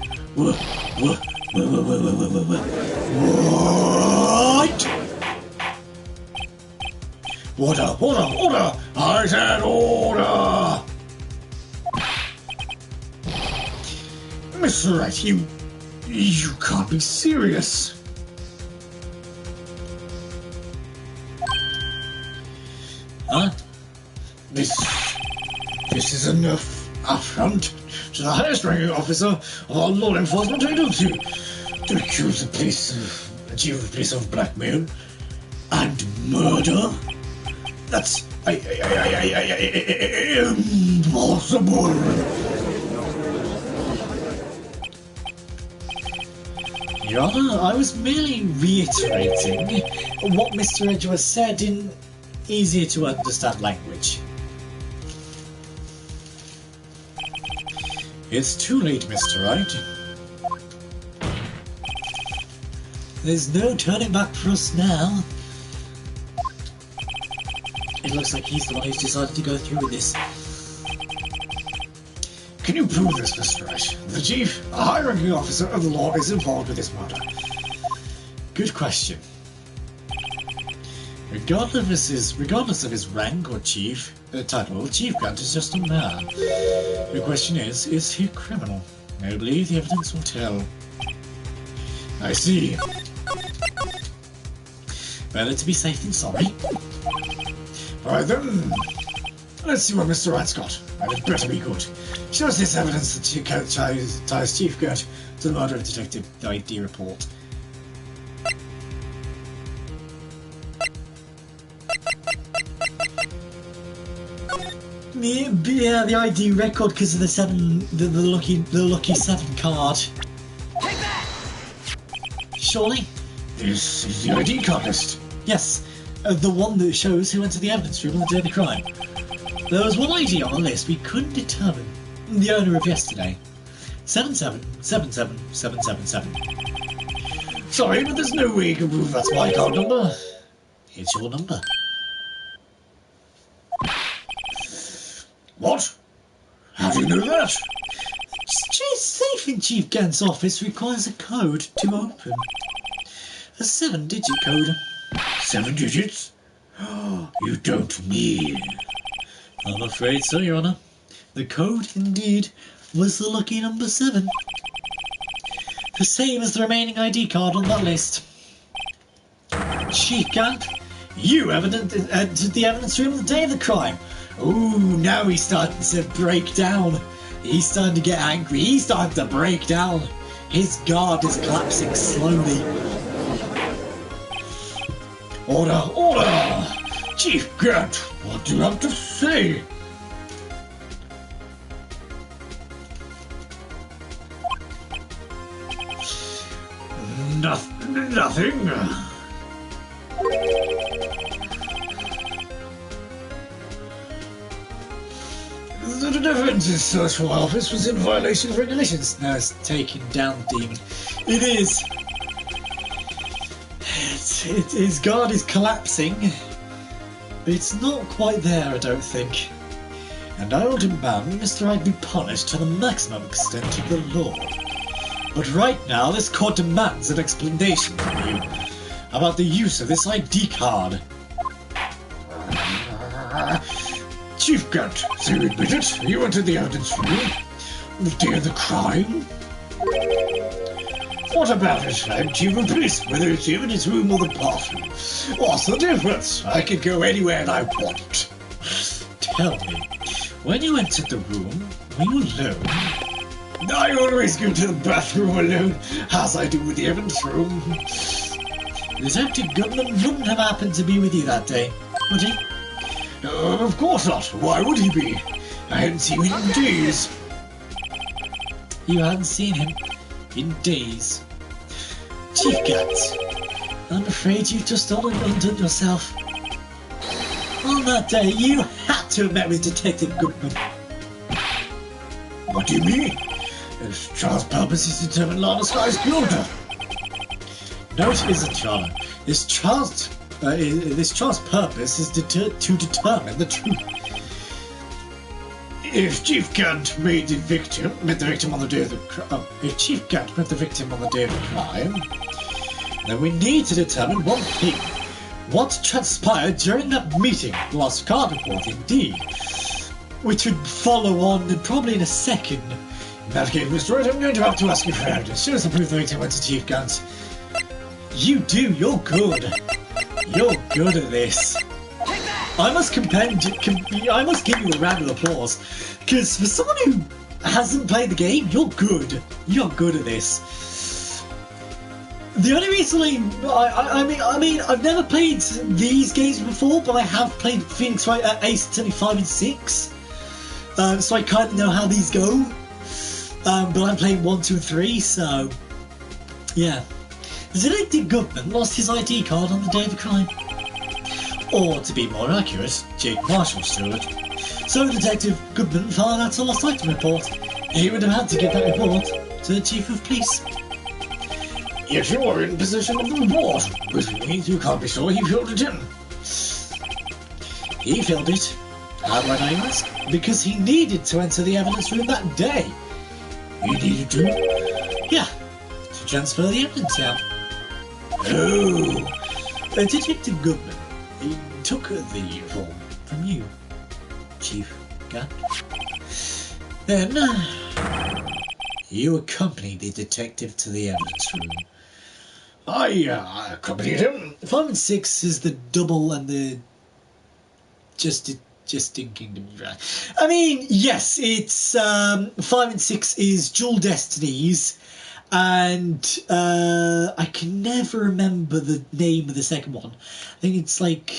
Order! I said order! Mr. Wright, you can't be serious. Huh? This is an affront to the highest ranking officer of our law enforcement agency to accuse the chief of police of blackmail and murder. That's impossible. Your Honour, I was merely reiterating what Mr. Edgeworth said in easier to understand language. It's too late, Mr. Wright. There's no turning back for us now. It looks like he's the one who's decided to go through with this. Can you prove this, Mr. Wright? The chief, a high-ranking officer of the law, is involved with this murder. Good question. Regardless of his rank or title, Chief Gant is just a man. The question is he a criminal? I believe the evidence will tell. I see. Better to be safe than sorry. Alright then, let's see what Mr. Wright's got, and it better be good. Show us this evidence that ties Chief Gant to the murder of Detective ID report. Yeah, the ID record because of the lucky 7 card. Take that! Surely? This is the ID card list. Yes, the one that shows who entered the evidence room on the day of the crime. There was one ID on the list we couldn't determine. The owner of yesterday. 7777777. Sorry, but there's no way you can prove that's my card number. It's your number. What? How do you know that? She's safe Entering Chief Gant's office requires a code to open. A 7-digit code. 7 digits? You don't mean... I'm afraid so, Your Honour. The code, indeed, was the lucky number 7. The same as the remaining ID card on that list. Chief Gant, you entered the evidence room the day of the crime. Ooh, now he's starting to break down. He's starting to get angry. He's starting to break down. His guard is collapsing slowly. Order, order! Chief Gant, what do you have to say? Nothing. The defense's search for my office was in violation of regulations. Now it's taking down the demon. It is. His guard is collapsing. It's not quite there, I don't think. And I will demand Mr. Wright be punished to the maximum extent of the law. But right now, this court demands an explanation from you about the use of this ID card. Chief Gant, so you admit it? You entered the evidence room the day of the crime? What about it? I'm Chief of Police, whether it's the evidence room or the bathroom. What's the difference? I can go anywhere I want. Tell me, when you entered the room, were you alone? I always go to the bathroom alone, as I do with the evidence room. Detective Goodman wouldn't have happened to be with you that day, would he? Of course not. Why would he be? I hadn't seen him in days. You hadn't seen him in days. Chief Gant, I'm afraid you've just undone yourself. On that day, you had to have met with Detective Goodman. What do you mean? It's Charles' purpose is to determine Lana Sky's guilt. No, it isn't, Charlie. This Charles' purpose is to determine the truth. If Chief Gant met the victim on the day of the crime, If Chief Gant met the victim on the day of the crime, then we need to determine one thing: what transpired during that meeting. The lost card report, indeed, which would follow on probably in a second. In that case, Mr. Wright, I'm going to have to ask you for evidence. As soon as I prove the victim went to Chief Gant. You do. You're good. You're good at this. I must give you a round of applause, because for someone who hasn't played the game, you're good. You're good at this. The only reason I mean, I've never played these games before, but I have played Phoenix Wright ISNT 5 and 6, so I kind of know how these go. But I'm playing 1, 2, and 3, so yeah. Detective Goodman lost his ID card on the day of the crime. Or, to be more accurate, Jake Marshall Stewart. So Detective Goodman filed out a lost item report. He would have had to give that report to the Chief of Police. Yet you are in possession of the report, which means you can't be sure he filled it in. He filled it. How would I ask? Because he needed to enter the evidence room that day. He needed to? Yeah, to transfer the evidence out. Oh. Detective Goodman, he took the form from you, Chief Gant. Then, you accompanied the detective to the evidence room. I accompanied him. 5 and 6 is the double and the just in Kingdom. I mean, yes, it's 5 and 6 is Dual Destinies, and I can never remember the name of the second one. I think it's like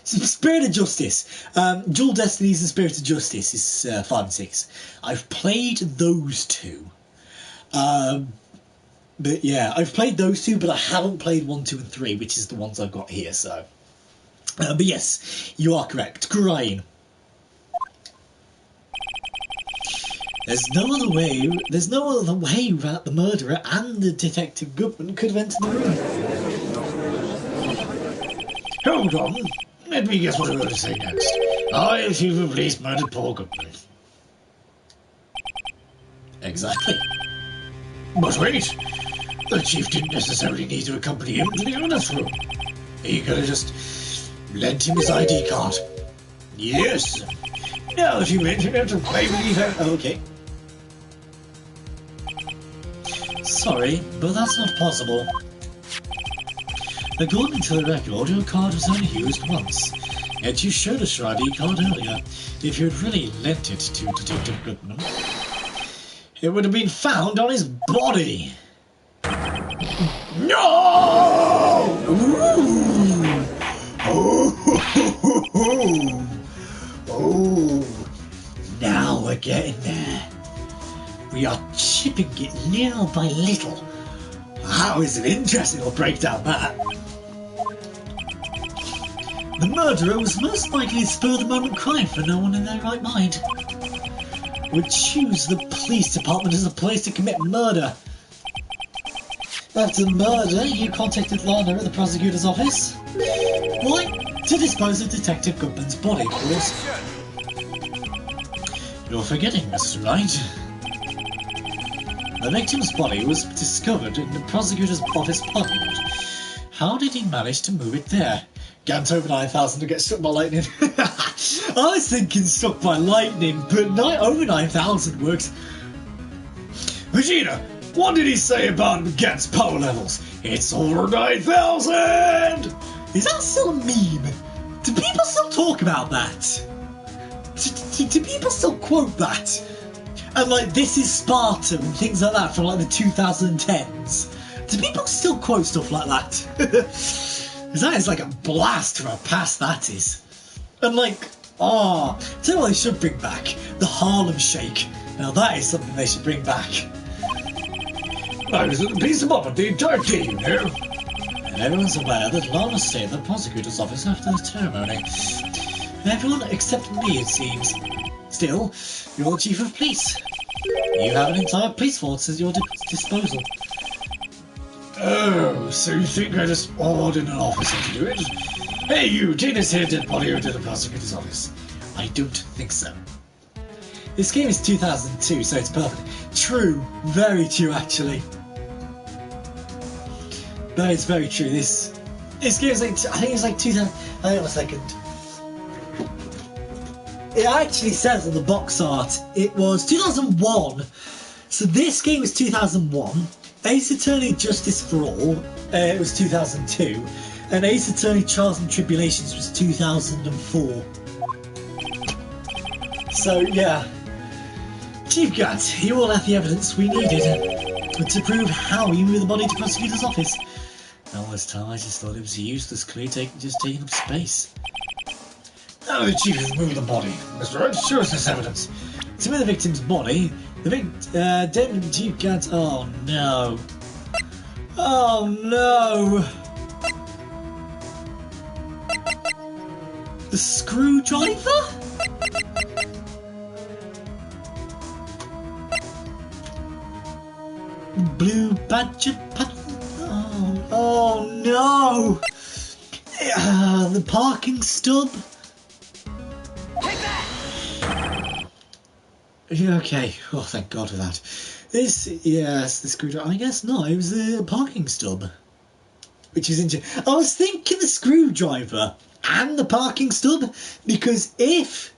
Spirit of Justice. Dual Destinies and Spirit of Justice is 5 and 6. I've played those two. But yeah, I've played those two, but I haven't played 1, 2, and 3, which is the ones I've got here, so. But yes, you are correct. Grind. There's no other way that the murderer and the Detective Goodman could have entered the room. Hold on. Let me guess what I'm going to say next. I, as Chief of Police, murdered Paul Goodman. Exactly. But wait, the chief didn't necessarily need to accompany him to the evidence room. He could have just lent him his ID card. Yes. Now that you mention it, I believe I... Okay. Sorry, but that's not possible. According to the record, your card was only used once. Yet you showed us your ID card earlier. If you had really lent it to Detective Goodman, it would have been found on his body. No! Oh, now we're getting there. We are chipping it little by little. How is it interesting? We'll break down that. The murderer was most likely a spur-of-the-moment crime for no one in their right mind would choose the police department as a place to commit murder. After the murder, you contacted Lana at the prosecutor's office. Why? To dispose of Detective Goodman's body, of course. You're forgetting, Mr. Wright. The victim's body was discovered in the prosecutor's office parking lot. How did he manage to move it there? Gant over 9,000 to get struck by lightning. I was thinking struck by lightning, but over 9,000 works. Vegeta, what did he say about Gant's power levels? It's over 9,000! Is that still a meme? Do people still talk about that? Do people still quote that? And like, this is Sparta and things like that from like the 2010s. Do people still quote stuff like that? Because that is like a blast from a past, that is. And like, tell you what they should bring back. The Harlem Shake. Now that is something they should bring back. I was at the piece of up at the entire day, you know. And everyone's aware that Lana stayed at the prosecutor's office after the ceremony. Everyone except me, it seems. Still, you're the chief of police. You have an entire police force at your disposal. Oh, so you think I just ordered an officer to do it? Hey, you, take this here dead body over to the prosecutor's office. I don't think so. This game is 2002, so it's perfect. True, very true, actually. That is very true. This game is like, I think it's like 2000. Hang on a second. It actually says on the box art it was 2001. So this game is 2001. Ace Attorney Justice for All, it was 2002, and Ace Attorney Trials and Tribulations was 2004. So yeah, Chief Guts, you all have the evidence we needed to prove how you moved the body to prosecutor's office. All this time I just thought it was a useless clue just taking up space. Now the chief has moved the body. Mr. Wright, show us this evidence. To move the victim's body, David Chief Guts. Oh no. Oh no. The screwdriver? Blue badger pattern? Oh no! The parking stub? Yeah, okay. Oh, thank God for that. Yes, the screwdriver. I guess not. It was the parking stub. Which is interesting. I was thinking the screwdriver and the parking stub, because if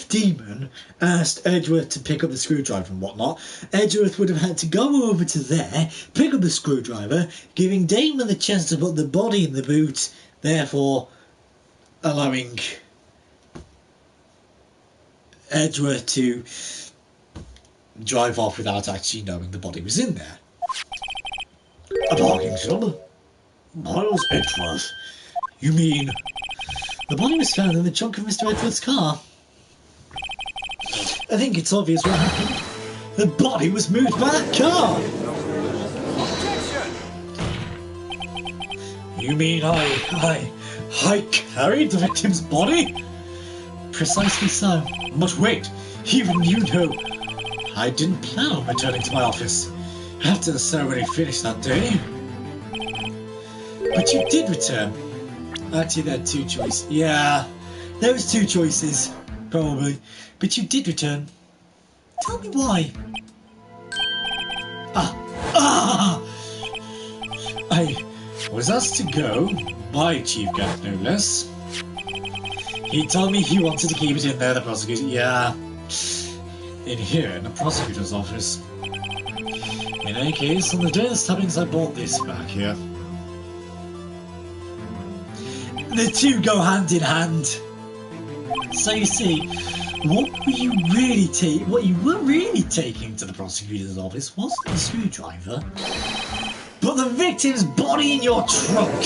Demon asked Edgeworth to pick up the screwdriver and whatnot, Edgeworth would have had to go over to there, pick up the screwdriver, giving Damon the chance to put the body in the boot, therefore allowing Edgeworth to drive off without actually knowing the body was in there. A parking stub? Miles Edgeworth? You mean the body was found in the trunk of Mr. Edgeworth's car? I think it's obvious what happened. The body was moved by that car! Objection! You mean I carried the victim's body? Precisely so. But wait, even you know, I didn't plan on returning to my office after the ceremony finished that day. But you did return. Actually, there are two choices. Yeah, there was two choices, probably. But you did return Tell me why. I was asked to go by Chief Gant, no less. He told me he wanted to keep it in there, the prosecutor. Yeah. In here, in the prosecutor's office. In any case, on the day of the stabbings, I bought this back here. The two go hand in hand. So you see, what you were really taking to the prosecutor's office wasn't the screwdriver, but the victim's body in your trunk.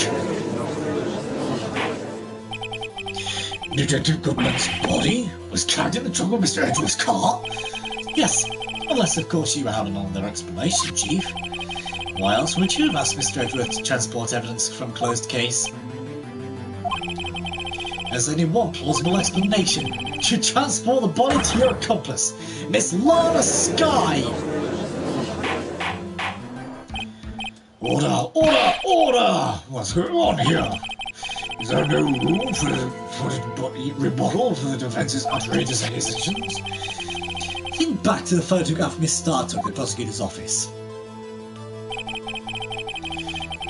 Detective Goodman's body was carried in the trunk of Mr. Edgeworth's car? Yes, unless of course you had another explanation, Chief. Why else would you have asked Mr. Edgeworth to transport evidence from closed case? There's only one plausible explanation. To transport the body to your accomplice, Miss Lana Skye! Order! Order! Order! What's going on here? Is there no room for rebuttal for the defence's outrageous accusations? Think back to the photograph Miss Starr took at the prosecutor's office.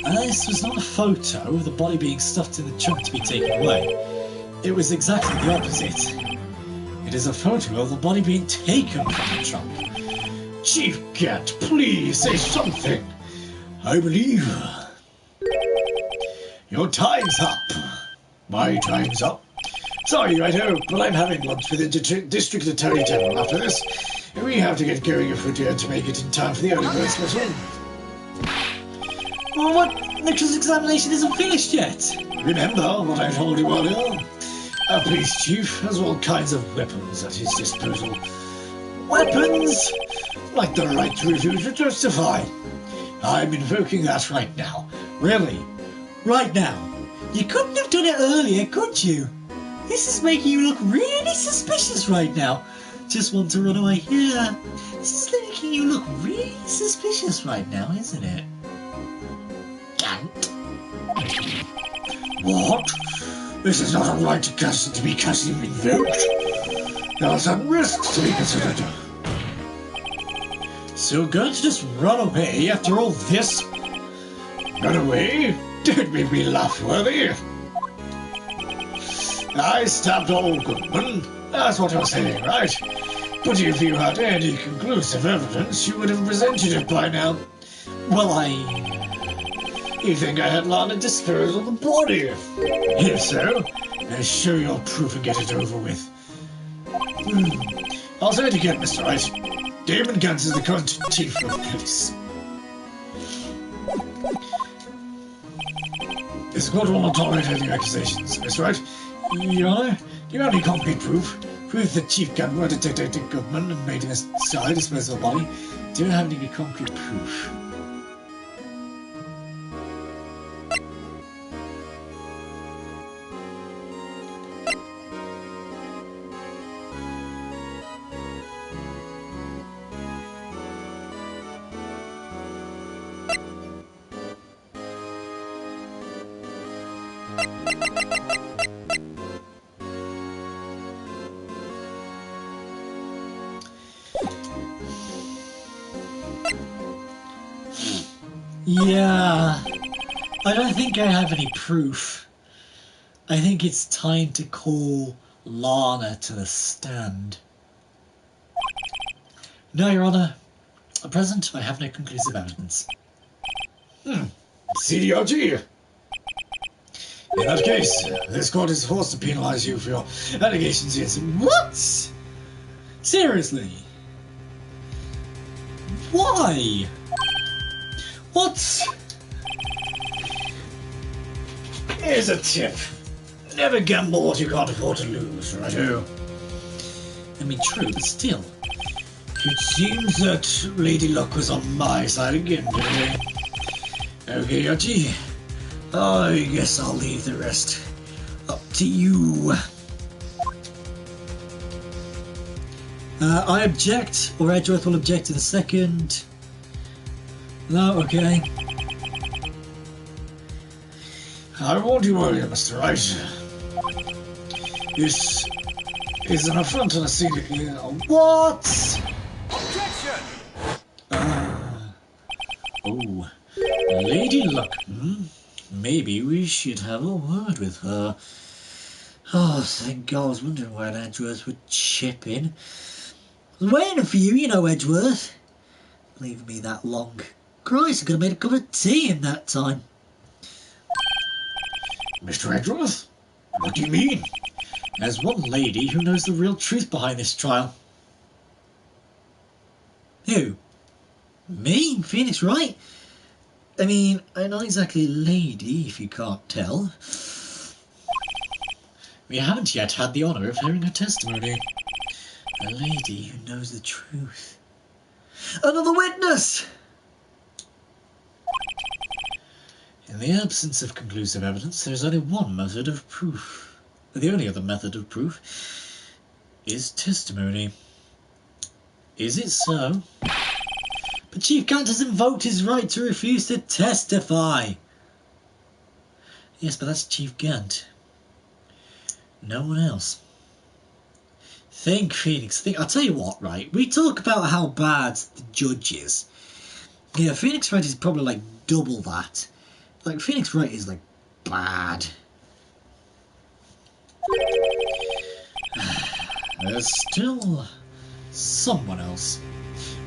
This was not a photo of the body being stuffed in the trunk to be taken away. It was exactly the opposite. It is a photo of the body being taken from the trunk. Chief Gant, please say something. I believe... Your time's up. My time's up. Sorry, Righto, but I'm having lunch with the District Attorney General after this. We have to get going if we're to make it in time for the early bird special. Well, what? The examination isn't finished yet. Remember what I told you earlier? Our police chief has all kinds of weapons at his disposal. Weapons? Like the right to refuse to testify. I'm invoking that right now. Really? Right now? You couldn't have done it earlier, could you? This is making you look really suspicious right now. Just want to run away. Yeah, this is making you look really suspicious right now, isn't it? Gant. What? This is not a right to be casually invoked. There are some risks to be considered. So you're going to just run away after all this? Run away? Don't make me laugh, worthy. I stabbed old Goodman. That's what you're saying, right? But if you had any conclusive evidence, you would have presented it by now. Well, You think I had Lana dispose of the body? If so, then show your proof and get it over with. I'll say it again, Mr. Wright. Damon Gant is the current chief of police. This court will not tolerate any accusations, Mr. Wright. Your Honor, do you have any concrete proof? Proof that Chief Gant murdered Detective Goodman and made Miss Skye dispose of the body? Do you have any concrete proof? Yeah, I don't think I have any proof. I think it's time to call Lana to the stand. No, Your Honour. At present, I have no conclusive evidence. CDRG! In that case, this court is forced to penalise you for your allegations against him. What? Seriously? Why? What? Here's a tip. Never gamble what you can't afford to lose, righto? I mean, true, but still. It seems that Lady Luck was on my side again today. Okay, Yachi. I guess I'll leave the rest up to you. I object, or Edgeworth will object in a second. No, okay. I won't you worry, Mr. Wright. This is an affront on a CD. What? Maybe we should have a word with her. Oh, thank God, I was wondering when Edgeworth would chip in. I was waiting for you, you know, Edgeworth. Leaving me that long. Christ, I could have made a cup of tea in that time. Mr. Edgeworth? What do you mean? There's one lady who knows the real truth behind this trial. Who? Me? Phoenix Wright? I mean, I'm not exactly a lady, if you can't tell. We haven't yet had the honour of hearing her testimony. A lady who knows the truth. Another witness! In the absence of conclusive evidence, there is only one method of proof. The only other method of proof is testimony. Is it so? But Chief Gant has invoked his right to refuse to testify. Yes, but that's Chief Gant. No one else. Think, Phoenix, think. I'll tell you what, right? We talk about how bad the judge is. Yeah, Phoenix Wright is probably like double that. Like, Phoenix Wright is like bad. There's still someone else.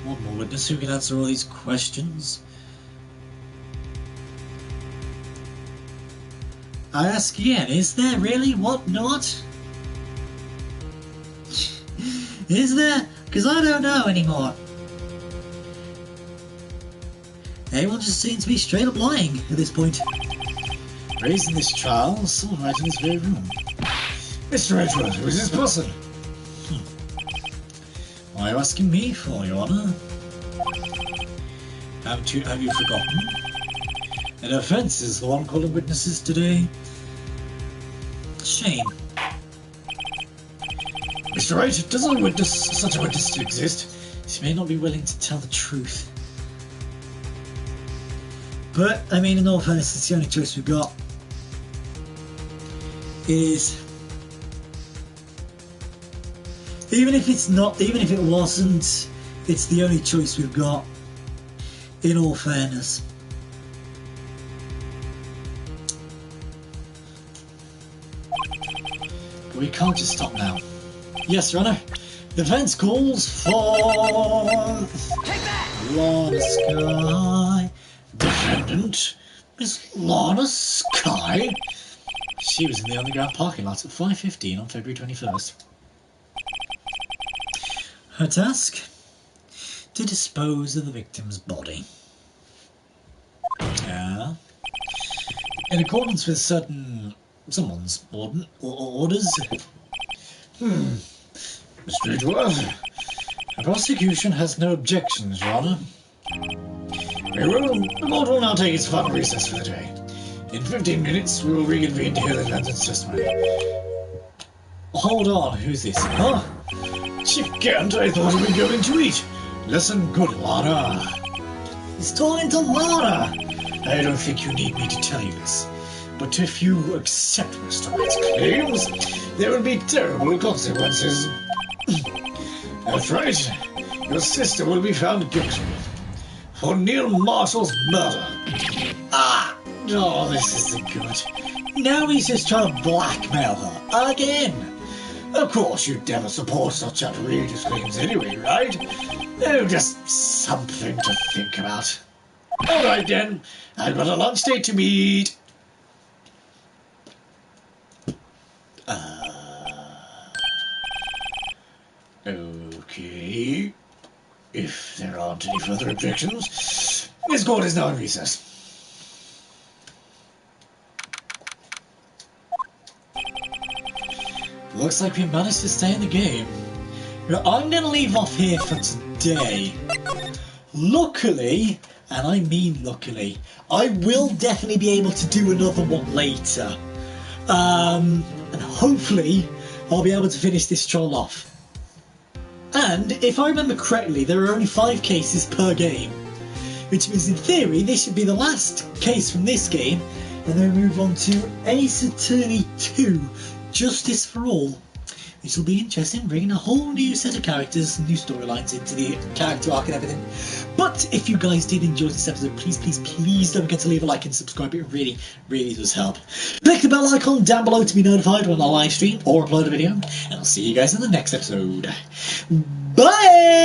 One more witness who can answer all these questions. I ask again, is there really? What not? Is there? Because I don't know anymore. Everyone just seems to be straight up lying at this point. Raising this trial, someone right in this very room. Mr. Edgeworth, who is this person? Why are you asking me for, Your Honour? Have you forgotten? An offence is the one calling witnesses today. Shame. Mr. Wright, does such a witness exist? She may not be willing to tell the truth. But, I mean, in all fairness, it's the only choice we've got. It is. Even if it's not, even if it wasn't, it's the only choice we've got. In all fairness. But we can't just stop now. Yes, Your Honour. The defence calls for Lorna Sky. Defendant? Miss Lorna Sky? She was in the underground parking lot at 5:15 on February 21st. Her task? To dispose of the victim's body. In accordance with someone's orders. Mr. Edgeworth? The prosecution has no objections, Your Honour. Very well, the court will now take its final recess for the day. In 15 minutes, we will reconvene to hear the defendant's testimony. Hold on, who's this? Huh? Chief Gant, I thought you were going to eat. Listen, good Lana. He's torn into Lana! I don't think you need me to tell you this, but if you accept Mr. Wright's claims, there will be terrible consequences. That's right. Your sister will be found guilty for Neil Marshall's murder. Ah! Oh, this isn't good. Now he's just trying to blackmail her. Again! Of course you'd never support such outrageous claims anyway, right? Oh, just something to think about. All right then, I've got a lunch date to meet. Okay. If there aren't any further objections, this court is now in recess. Looks like we managed to stay in the game. I'm going to leave off here for today. Luckily, and I mean luckily, I will definitely be able to do another one later. And hopefully, I'll be able to finish this trial off. And if I remember correctly, there are only 5 cases per game. Which means in theory, this should be the last case from this game. And then we move on to Ace Attorney 2. Justice for All, which will be interesting, bringing a whole new set of characters, new storylines into the character arc and everything. But if you guys did enjoy this episode, please, please, please don't forget to leave a like and subscribe. It really, really does help. Click the bell icon down below to be notified when I live stream or upload a video, and I'll see you guys in the next episode. Bye!